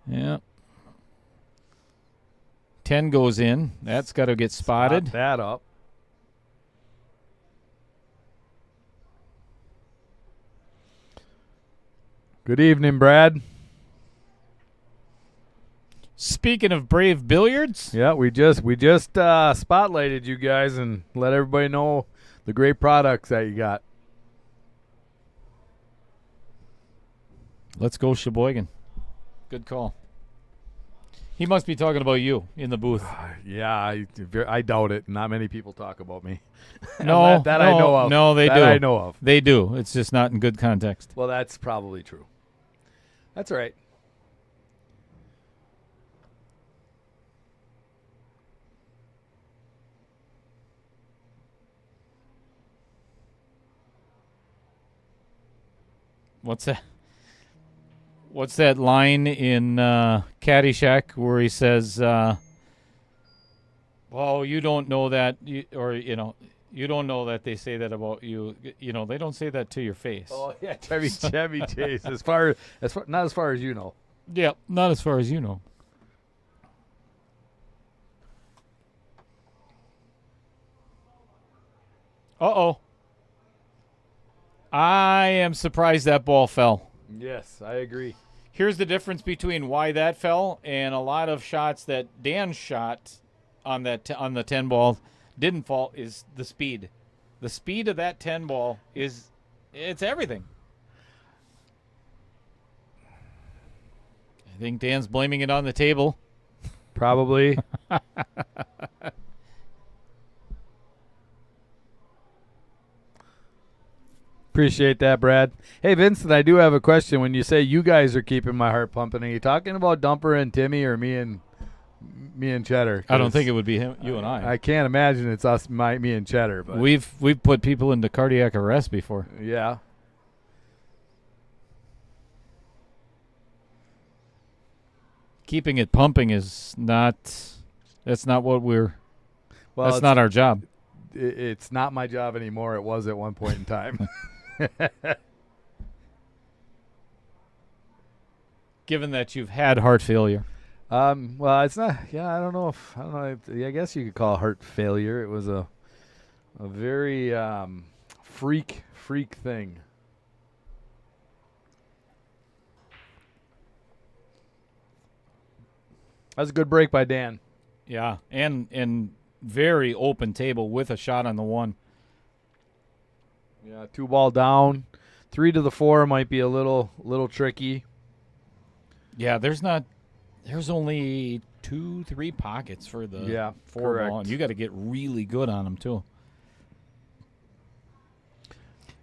Yeah. 10 goes in. That's got to get spotted. Spot that up. Good evening, Brad. Speaking of Brave Billiards. Yeah, we just spotlighted you guys and let everybody know the great products that you got. Let's go, Sheboygan. Good call. He must be talking about you in the booth. Yeah, I doubt it. Not many people talk about me. No, that I know of. No, they do. That I know of. They do. It's just not in good context. Well, that's probably true. That's all right. What's that? What's that line in Caddyshack where he says, "Well, you don't know that," you don't know that they say that about you. You know, they don't say that to your face. Oh yeah, Chevy Chase. Not as far as you know. Yeah, not as far as you know. Uh-oh. I am surprised that ball fell. Yes, I agree. Here's the difference between why that fell and a lot of shots that Dan shot on that on the 10 ball didn't fall is the speed. The speed of that 10 ball it's everything. I think Dan's blaming it on the table. Probably. Appreciate that, Brad. Hey, Vincent, I do have a question. When you say you guys are keeping my heart pumping, are you talking about Dumper and Timmy or me and Cheddar? I don't think it would be him, you and I. I can't imagine it's us, me and Cheddar. But We've put people into cardiac arrest before. yeah. Keeping it pumping is not. That's not what we're. Well, that's not our job. It's not my job anymore. It was at one point in time. Given that you've had heart failure. Well, it's not. Yeah, I don't know. I guess you could call it heart failure. It was a very freak thing. That's a good break by Dan. Yeah, and very open table with a shot on the one. Yeah, 2 ball down. 3 to the 4 might be a little tricky. Yeah, there's only 2-3 pockets for the 4 correct. ball, and you got to get really good on them too.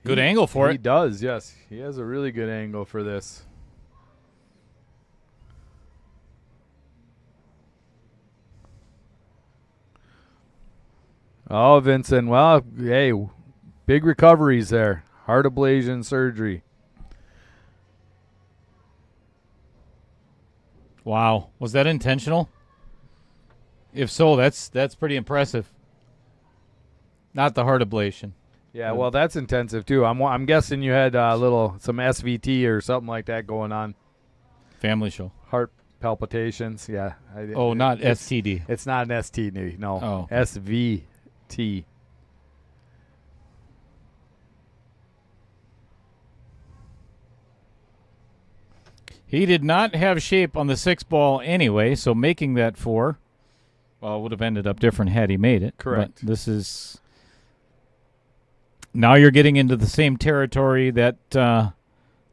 Good angle for He it. does, yes. He has a really good angle for this. Oh, Vincent. Well, hey, big recoveries there. Heart ablation surgery. Wow, was that intentional? If so, that's pretty impressive. Not the heart ablation. Yeah, well, that's intensive too. I'm guessing you had some SVT or something like that going on. Family show. Heart palpitations. Yeah. Not STD. It's not an STD. No. Oh. SVT. He did not have shape on the 6 ball anyway, so making that 4, would have ended up different had he made it. Correct. But this is now you're getting into the same territory that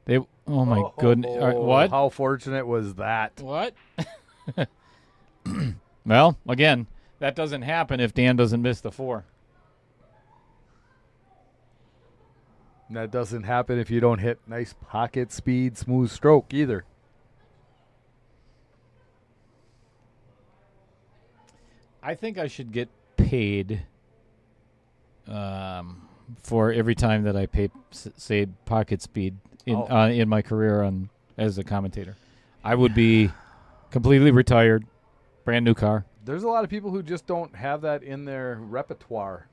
they. Oh my goodness! What? How fortunate was that? What? Well, again, that doesn't happen if Dan doesn't miss the 4. That doesn't happen if you don't hit nice pocket speed, smooth stroke either. I think I should get paid for every time that I say pocket speed in my career as a commentator. I would be completely retired, brand new car. There's a lot of people who just don't have that in their repertoire.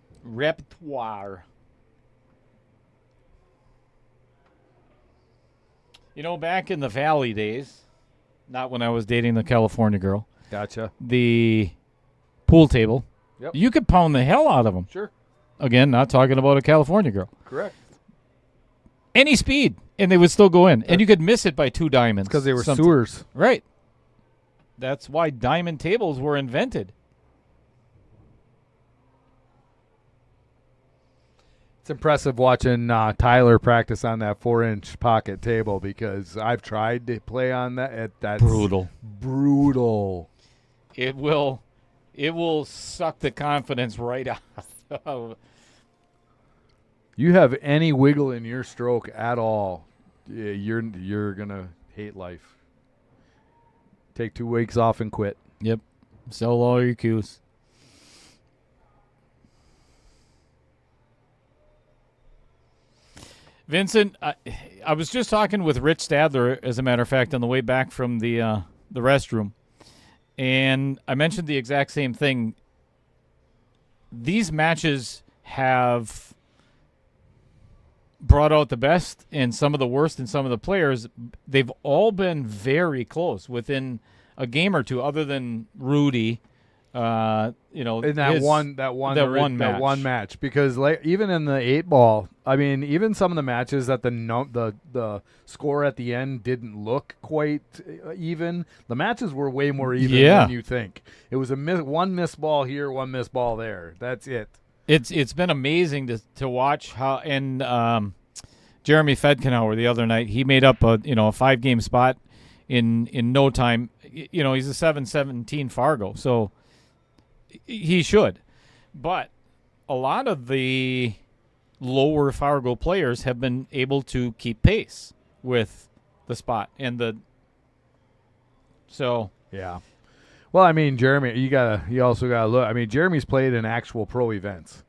You know, back in the Valley days, not when I was dating the California girl, Gotcha. the pool table, Yep. you could pound the hell out of them. Sure. Again, not talking about a California girl. Correct. Any speed, and they would still go in. And you could miss it by 2 diamonds. Because they were something. sewers. Right. That's why diamond tables were invented. It's impressive watching Tyler practice on that 4-inch pocket table because I've tried to play on that. That's Brutal. It will suck the confidence right out of. You have any wiggle in your stroke at all, you're gonna hate life. Take 2 weeks off and quit. Yep. Sell all your cues. Vincent, I was just talking with Rich Stadler, as a matter of fact, on the way back from the restroom, and I mentioned the exact same thing. These matches have brought out the best and some of the worst in some of the players. They've all been very close, within a game or two, other than Rudy. In that one match, because even in the 8-ball, I mean, even some of the matches that the score at the end didn't look quite even. The matches were way more even than you think. It was one missed ball here, one missed ball there. That's it. It's been amazing to watch how, and Jeremy Fedkenauer the other night, he made up a 5-game spot in no time. He's a 7-17 Fargo, so he should. But a lot of the lower Fargo players have been able to keep pace with the spot so yeah. Well, I mean, Jeremy, you also gotta look. I mean, Jeremy's played in actual pro events,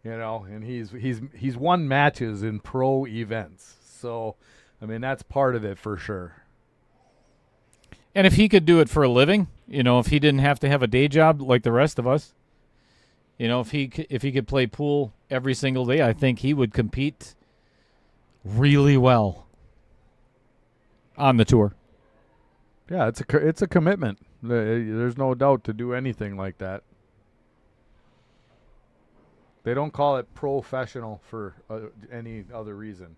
and he's won matches in pro events. So, I mean, that's part of it for sure. And if he could do it for a living, if he didn't have to have a day job like the rest of us, if he could play pool every single day, I think he would compete really well on the tour. Yeah, it's a commitment. There's no doubt to do anything like that. They don't call it professional for any other reason,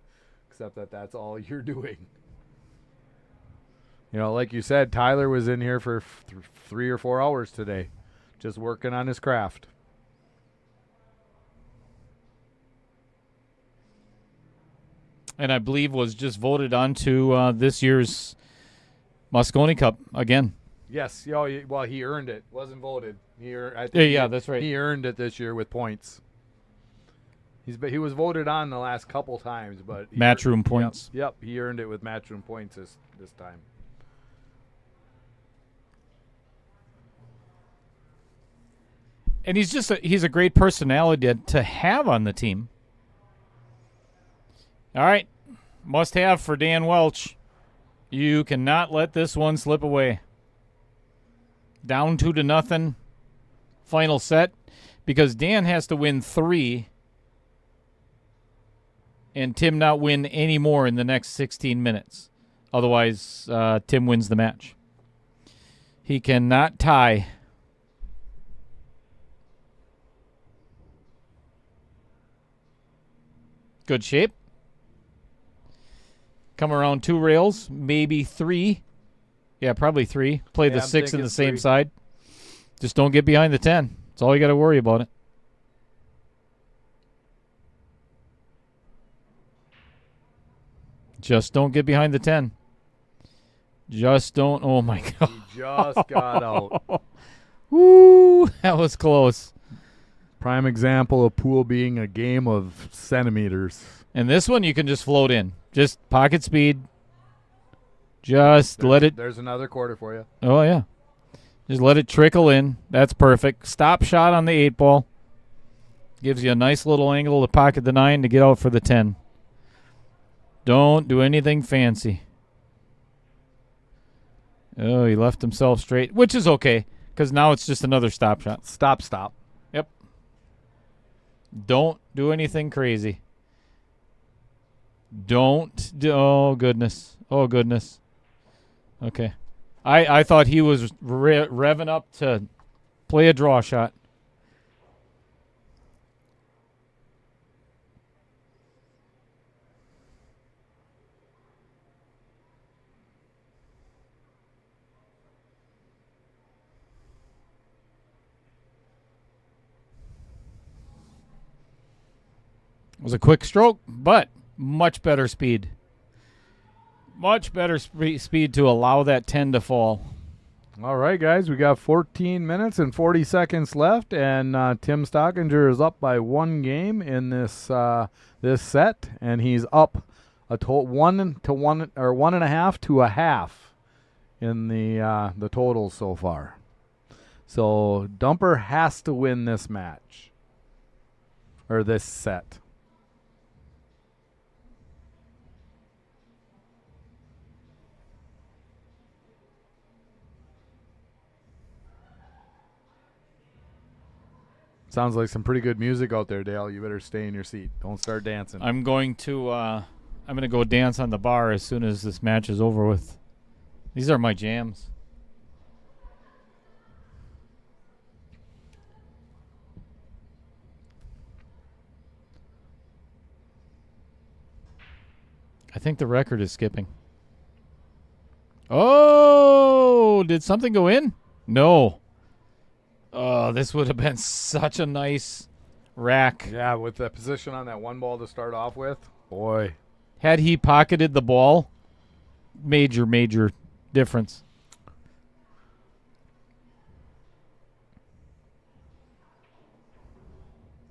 except that's all you're doing. Like you said, Tyler was in here for 3 or 4 hours today, just working on his craft. And I believe was just voted onto this year's Moscone Cup again. Yes. Well, he earned it. Wasn't voted. That's right. He earned it this year with points. He was voted on the last couple times, but matchroom points. Yep. He earned it with matchroom points this time. And he's a great personality to have on the team. All right, must have for Dan Welch. You cannot let this one slip away. Down 2-0, final set, because Dan has to win 3, and Tim not win any more in the next 16 minutes. Otherwise, Tim wins the match. He cannot tie. Good shape. Come around 2 rails, maybe 3. Yeah, probably 3. Play the 6 in the same side. Just don't get behind the 10. That's all you got to worry about it. Just don't get behind the 10. Just don't. Oh, my God. He just got out. Woo, that was close. Prime example of pool being a game of centimeters. And this one you can just float in. Just pocket speed. Let it. There's another quarter for you. Oh, yeah. Just let it trickle in. That's perfect. Stop shot on the 8-ball. Gives you a nice little angle to pocket the 9 to get out for the 10. Don't do anything fancy. Oh, he left himself straight, which is okay, because now it's just another stop shot. Stop. Yep. Don't do anything crazy. Oh, goodness. Okay. I thought he was revving up to play a draw shot. It was a quick stroke, but much better speed. Much better speed to allow that 10 to fall. All right, guys, we got 14 minutes and 40 seconds left, and Tim Stockinger is up by 1 game in this this set, and he's up a 1-1 or 1.5 to a half in the totals so far. So Dumper has to win this match or this set. Sounds like some pretty good music out there, Dale. You better stay in your seat. Don't start dancing. I'm going to go dance on the bar as soon as this match is over with. These are my jams. I think the record is skipping. Oh, did something go in? No. Oh, this would have been such a nice rack. Yeah, with the position on that one ball to start off with. Boy. Had he pocketed the ball, major difference.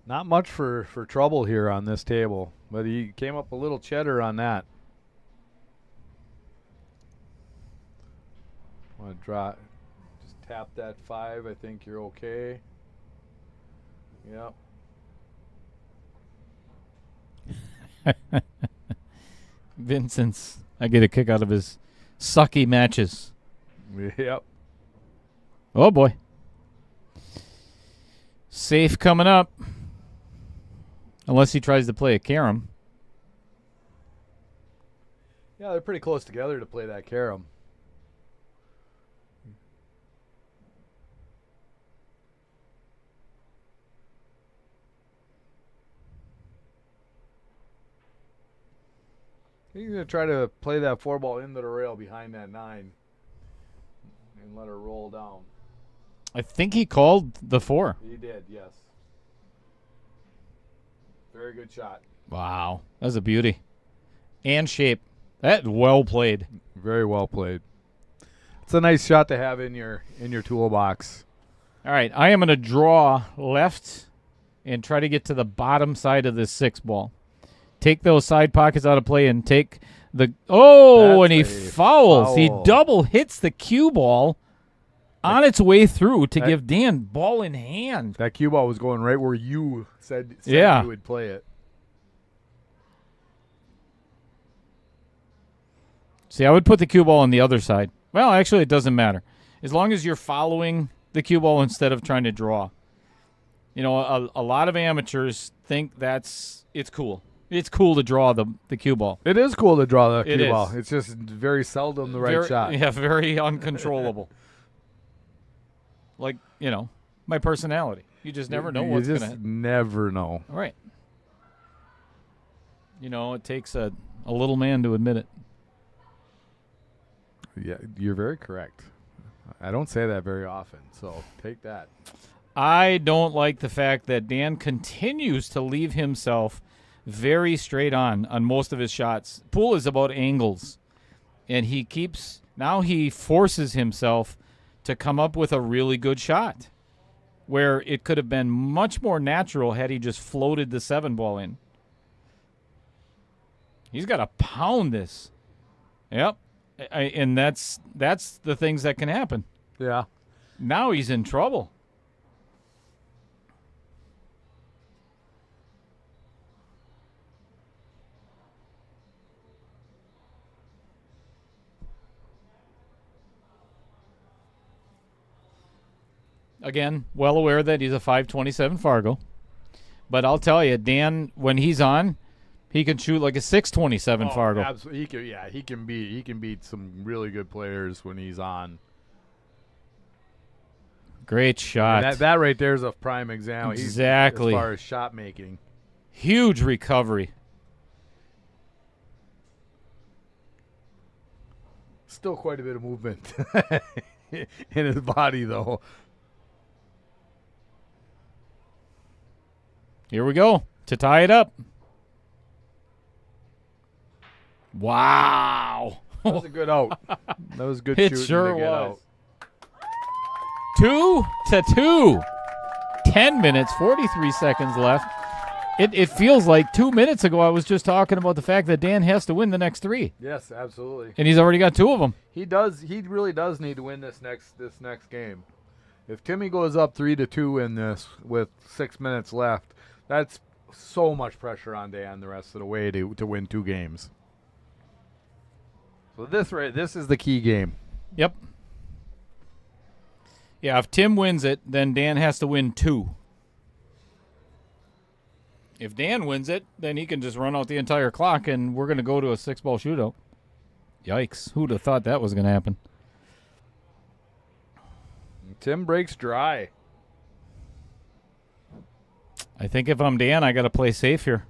Not much for trouble here on this table, but he came up a little cheddar on that. Want to draw, just tap that 5. I think you're okay. Yep. Vincent's. I get a kick out of his sucky matches. Yep. Oh, boy. Safe coming up. Unless he tries to play a carom. Yeah, they're pretty close together to play that carom. He's going to try to play that 4 ball into the rail behind that 9 and let her roll down. I think he called the 4. He did, yes. Very good shot. Wow. That was a beauty. And shape. That well played. Very well played. It's a nice shot to have in your toolbox. All right. I am going to draw left and try to get to the bottom side of this 6 ball. Take those side pockets out of play and take the... Oh, That's and he fouls. foul. He double hits the cue ball on its way through to give Dan ball in hand. That cue ball was going right where you said Yeah. you would play it. See, I would put the cue ball on the other side. Well, actually, it doesn't matter. As long as you're following the cue ball instead of trying to draw. You know, a lot of amateurs think it's cool. It's cool to draw the cue ball. It is cool to draw the It cue is. ball. It's just very seldom the right shot. Yeah, very uncontrollable. Like, you know, my personality. You just never know what's going to happen. You just never know. All right. You know, it takes a little man to admit it. Yeah, you're very correct. I don't say that very often, so take that. I don't like the fact that Dan continues to leave himself very straight on most of his shots. Pool is about angles, and he forces himself to come up with a really good shot where it could have been much more natural had he just floated the 7 ball in. He's got to pound this. Yep. And that's the things that can happen. Yeah. Now he's in trouble. Again, well aware that he's a 527 Fargo. But I'll tell you, Dan, when he's on, he can shoot like a 627 Fargo. Absolutely. He can beat some really good players when he's on. Great shot. That right there is a prime example. Exactly. As far as shot making. Huge recovery. Still quite a bit of movement in his body, though. Here we go to tie it up. Wow. That was a good out. That was good It shooting sure to get was. out. 2-2. 10 minutes, 43 seconds left. It feels like 2 minutes ago I was just talking about the fact that Dan has to win the next 3. Yes, absolutely. And he's already got 2 of them. He does. He really does need to win this next game. If Timmy goes up 3-2 in this with 6 minutes left, that's so much pressure on Dan the rest of the way to win 2 games. So this is the key game. Yep. Yeah, if Tim wins it, then Dan has to win 2. If Dan wins it, then he can just run out the entire clock, and we're going to go to a 6-ball shootout. Yikes. Who'd have thought that was going to happen? Tim breaks dry. I think if I'm Dan, I got to play safe here.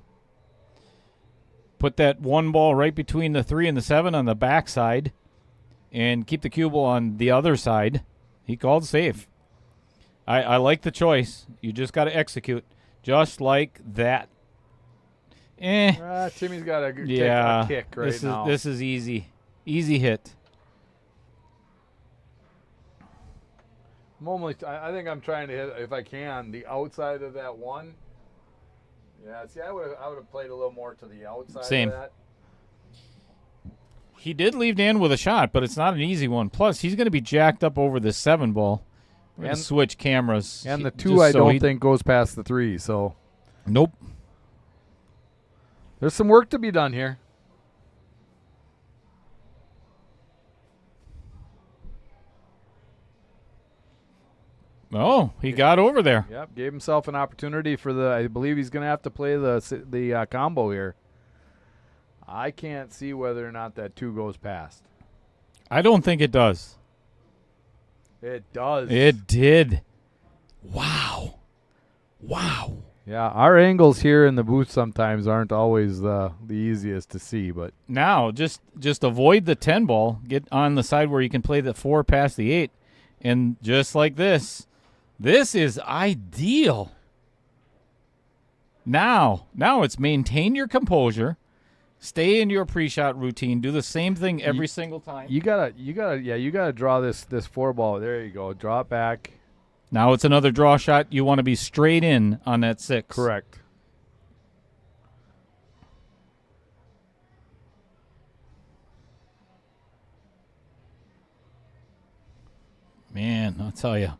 Put that one ball right between the 3 and the 7 on the backside and keep the cue ball on the other side. He called safe. I like the choice. You just got to execute just like that. Timmy's got a kick right now. This is easy. Easy hit. I think I'm trying to hit, if I can, the outside of that one. Yeah, see, I would have played a little more to the outside Same. of that. He did leave Dan with a shot, but it's not an easy one. Plus, he's going to be jacked up over the 7 ball. We're going to switch cameras. And the 2 I don't think goes past the 3, so. Nope. There's some work to be done here. Oh, he got over there. Yep, gave himself an opportunity for I believe he's going to have to play the combo here. I can't see whether or not that 2 goes past. I don't think it does. It does. It did. Wow. Yeah, our angles here in the booth sometimes aren't always the easiest to see, but Now, just avoid the 10 ball. Get on the side where you can play the 4 past the 8. And just like this is ideal. Now it's maintain your composure. Stay in your pre-shot routine. Do the same thing every single time. you gotta draw this 4 ball. There you go. Draw it back. Now it's another draw shot. You want to be straight in on that 6. Correct. Man, I'll tell you,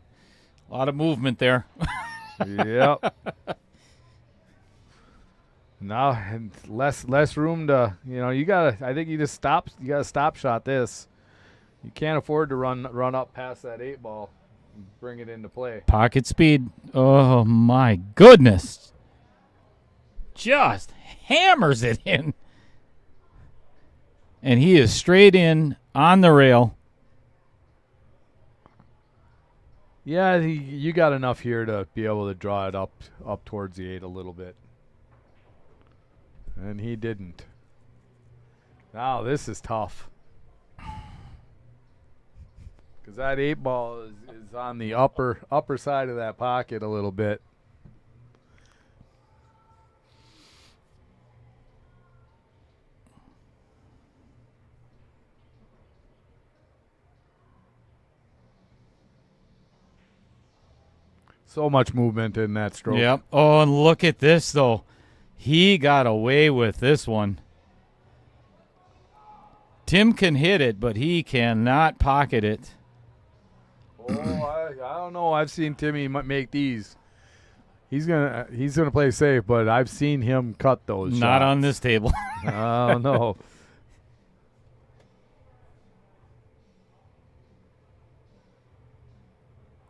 a lot of movement there. Yep. Now and less room to, I think you gotta stop shot this. You can't afford to run up past that 8 ball and bring it into play. Pocket speed. Oh my goodness. Just hammers it in. And he is straight in on the rail. Yeah, you got enough here to be able to draw it up towards the 8 a little bit. And he didn't. Now this is tough. Because that 8 ball is on the upper side of that pocket a little bit. So much movement in that stroke. Yep. Oh, and look at this, though. He got away with this one. Tim can hit it, but he cannot pocket it. Oh, I don't know. I've seen Timmy make these. He's gonna play safe, but I've seen him cut those. Not shots. on this table. Oh no.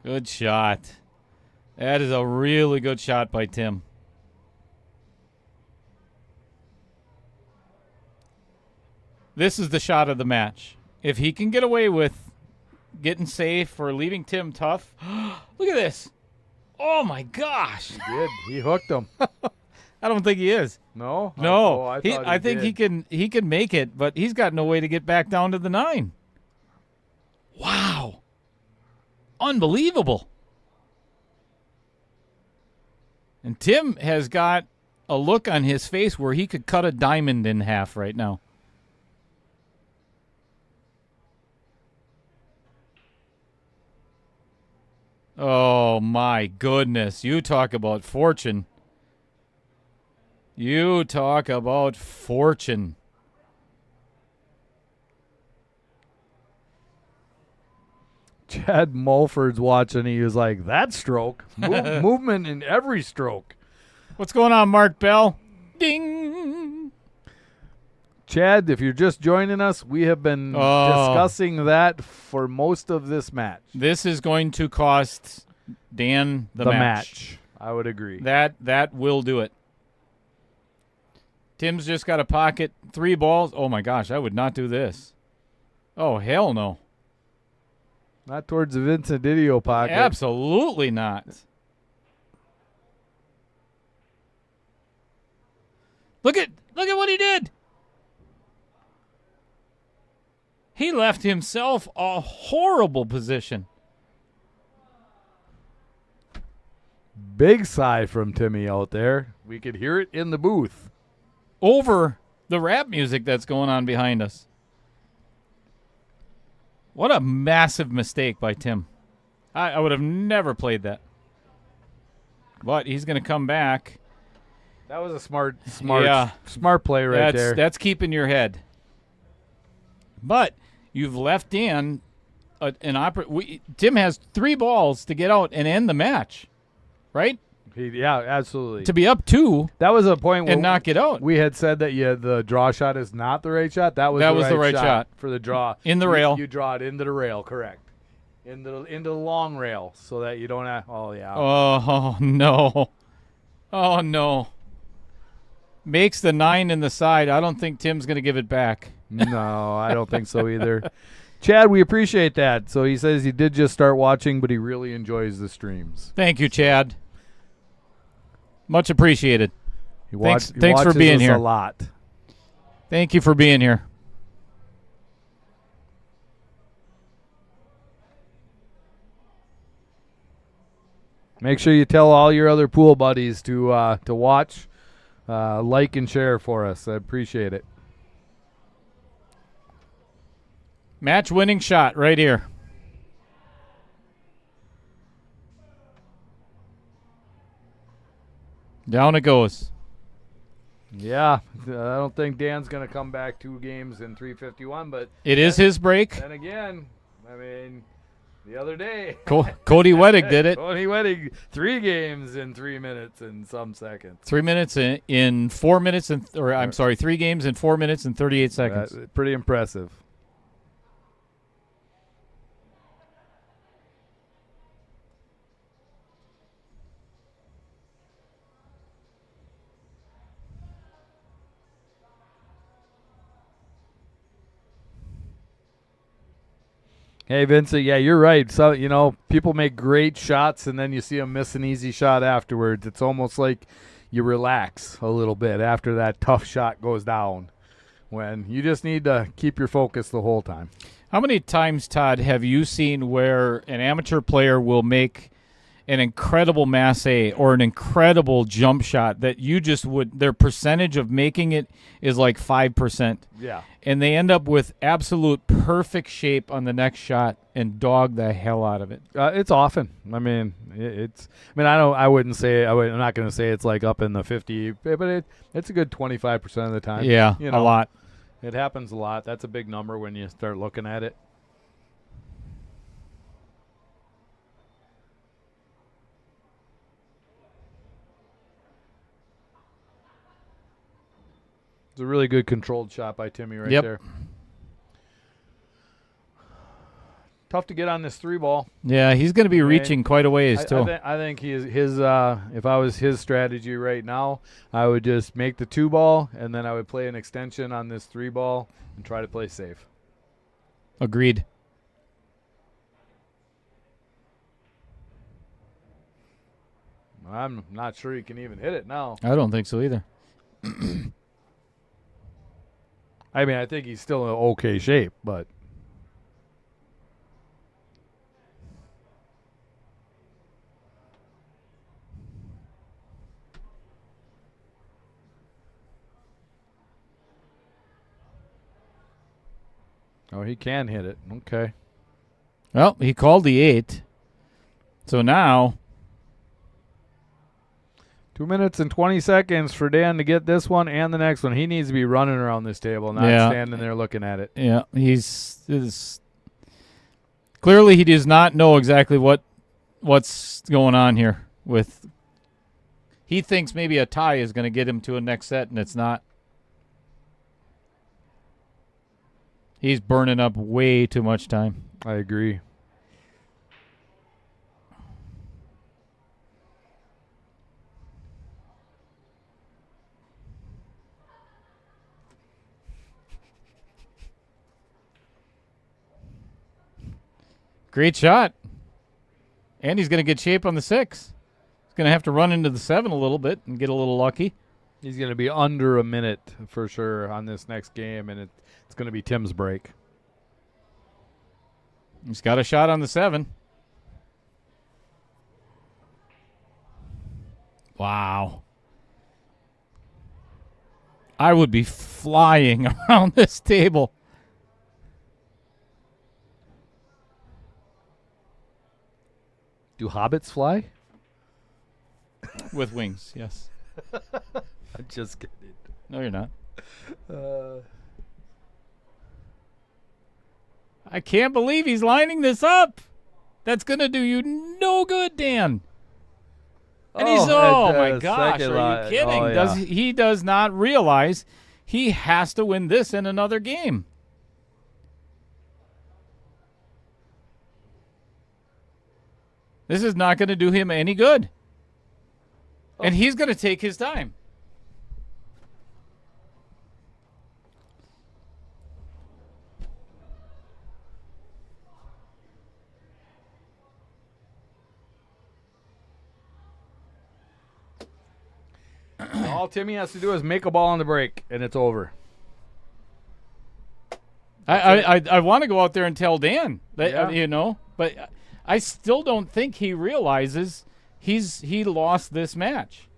Good shot. That is a really good shot by Tim. This is the shot of the match. If he can get away with getting safe or leaving Tim tough. Look at this. Oh, my gosh. He did. He hooked him. I don't think he is. No? No. Oh, I think he can make it, but he's got no way to get back down to the 9. Wow. Unbelievable. And Tim has got a look on his face where he could cut a diamond in half right now. Oh, my goodness. You talk about fortune. You talk about fortune. Chad Mulford's watching. He was like, that stroke. Movement in every stroke. What's going on, Mark Bell? Ding! Chad, if you're just joining us, we have been discussing that for most of this match. This is going to cost Dan the match. I would agree. That will do it. Tim's just got to pocket 3 balls. Oh, my gosh, I would not do this. Oh, hell no. Not towards the Vincent Didio pocket. Absolutely not. Look at what he did. He left himself a horrible position. Big sigh from Timmy out there. We could hear it in the booth. Over the rap music that's going on behind us. What a massive mistake by Tim. I would have never played that. But he's going to come back. That was a smart play there. That's keeping your head. But you've left in Tim has 3 balls to get out and end the match, right? Yeah, absolutely. To be up 2 that was a point where and not get out. We had said that the draw shot is not the right shot. That was the right shot for the draw. In the rail. You draw it into the rail, correct. Into the long rail so that you don't have, oh, yeah. Oh, no. Oh, no. Makes the 9 in the side. I don't think Tim's going to give it back. No, I don't think so either. Chad, we appreciate that. So he says he did just start watching, but he really enjoys the streams. Thank you, Chad. Much appreciated. Thanks for watches being us here. A lot. Thank you for being here. Make sure you tell all your other pool buddies to watch, like, and share for us. I appreciate it. Match-winning shot right here. Down it goes. Yeah, I don't think Dan's going to come back 2 games in 351, but it is his break. Then again, I mean, the other day, Cody Weddick did it. Cody Weddick, 3 games in 3 minutes and some seconds. 3 minutes in 4 minutes 3 games in 4 minutes and 38 seconds. Pretty impressive. Hey, Vincent, yeah, you're right. So, people make great shots, and then you see them miss an easy shot afterwards. It's almost like you relax a little bit after that tough shot goes down, when you just need to keep your focus the whole time. How many times, Todd, have you seen where an amateur player will make an incredible masse or an incredible jump shot that you just their percentage of making it is like 5%? Yeah. And they end up with absolute perfect shape on the next shot and dog the hell out of it. It's often. I mean, I wouldn't say. I'm not going to say it's like up in the 50, but it's a good 25% of the time. Yeah, a lot. It happens a lot. That's a big number when you start looking at it. It's a really good controlled shot by Timmy right there. Tough to get on this 3 ball. Yeah, he's going to be reaching quite a ways too. I think his if I was his strategy right now, I would just make the 2 ball and then I would play an extension on this 3 ball and try to play safe. Agreed. I'm not sure he can even hit it now. I don't think so either. I mean, I think he's still in okay shape, but. Oh, he can hit it. Okay. Well, he called the 8. So now 2 minutes and 20 seconds for Dan to get this one and the next one. He needs to be running around this table, not standing there looking at it. Yeah, clearly he does not know exactly what's going on here. He thinks maybe a tie is going to get him to a next set, and it's not. He's burning up way too much time. I agree. Great shot. And he's going to get shape on the 6. He's going to have to run into the 7 a little bit and get a little lucky. He's going to be under a minute for sure on this next game, and it's going to be Tim's break. He's got a shot on the 7. Wow. I would be flying around this table. Do hobbits fly? With wings, yes. I'm just kidding. No, you're not. I can't believe he's lining this up. That's going to do you no good, Dan. And oh my gosh, are you kidding? Oh, yeah. He does not realize he has to win this in another game. This is not going to do him any good. And he's going to take his time. All Timmy has to do is make a ball on the break, and it's over. I want to go out there and tell Dan that, Yeah. but I still don't think he realizes he lost this match.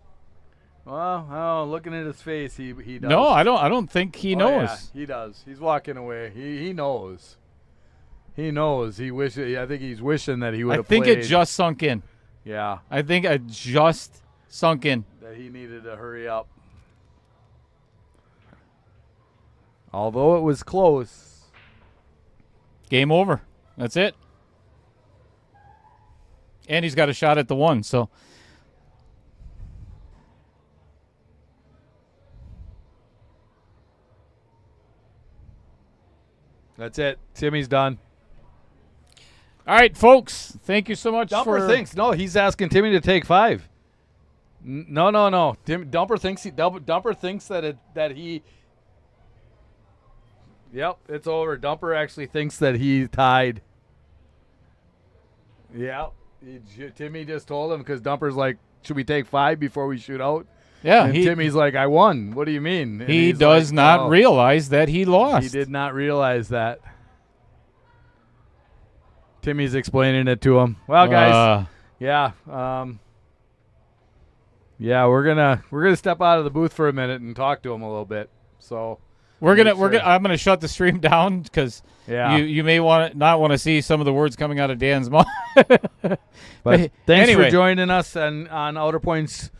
Well, looking at his face, he does. No, I don't think he knows. Yeah, he does. He's walking away. He knows. He knows. I think he's wishing that he would I have think played. it just sunk in. Yeah. I think it just sunk in. That he needed to hurry up. Although it was close. Game over. That's it. And he's got a shot at the 1, so. That's it. Timmy's done. All right, folks. Thank you so much Dumper thinks. No, he's asking Timmy to take 5. No. Dumper thinks that he. Yep, it's over. Dumper actually thinks that he tied. Yeah, Timmy just told him because Dumper's like, should we take 5 before we shoot out? Yeah, and Timmy's like, I won. What do you mean? And he he's does like, not "Oh." realize that he lost. He did not realize that. Timmy's explaining it to him. Well, guys, yeah, we're gonna step out of the booth for a minute and talk to him a little bit. So I'm gonna shut the stream down because you may not want to see some of the words coming out of Dan's mouth. But thanks anyway. for joining us on Outer Points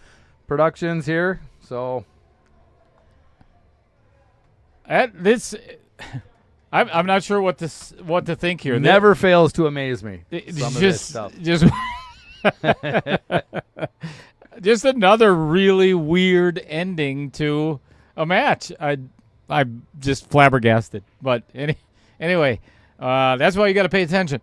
Productions here. So I'm not sure what to think here. Never fails to amaze me. Some of this stuff. Just another really weird ending to a match. I'm just flabbergasted. But anyway, that's why you got to pay attention.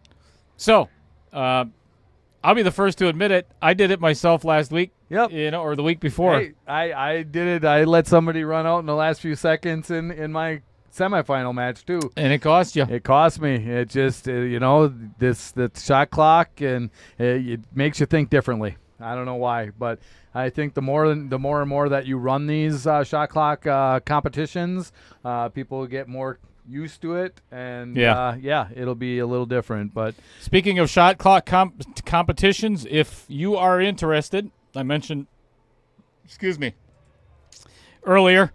So, I'll be the first to admit it. I did it myself last week. Yep. Or the week before. Hey, I did it. I let somebody run out in the last few seconds in my semifinal match too. And it cost you. It cost me. It just the shot clock, and it makes you think differently. I don't know why, but I think the more and more that you run these shot clock competitions, people get more used to it, and it'll be a little different. But speaking of shot clock competitions, if you are interested, I mentioned, earlier,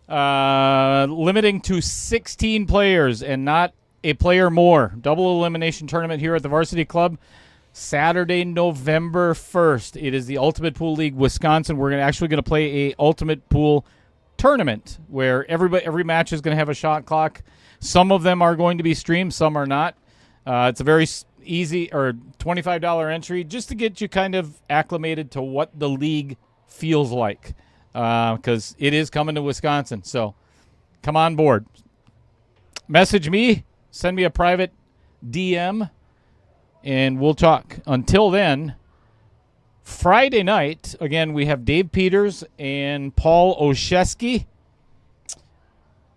limiting to 16 players and not a player more. Double elimination tournament here at the Varsity Club. Saturday, November 1st. It is the Ultimate Pool League Wisconsin. We're actually going to play a Ultimate Pool tournament where every match is going to have a shot clock. Some of them are going to be streamed, some are not. It's a very easy or $25 entry just to get you kind of acclimated to what the league feels like, because it is coming to Wisconsin. So come on board. Message me, send me a private DM, and we'll talk. Until then, Friday night, again, we have Dave Peters and Paul Oshesky.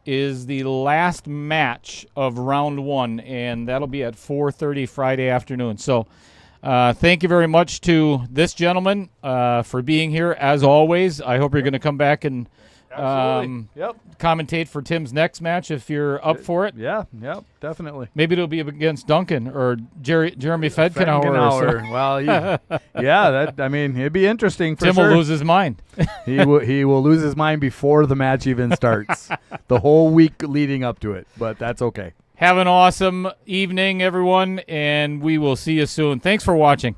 is the last match of round 1, and that'll be at 4:30 Friday afternoon. So thank you very much to this gentleman for being here, as always. I hope you're going to come back and commentate for Tim's next match if you're up for it. Yeah, definitely. Maybe it'll be against Duncan or Jeremy Fedkenauer. Well, it'd be interesting for Tim sure. will lose his mind. He will lose his mind before the match even starts. The whole week leading up to it, but that's okay. Have an awesome evening, everyone, and we will see you soon. Thanks for watching.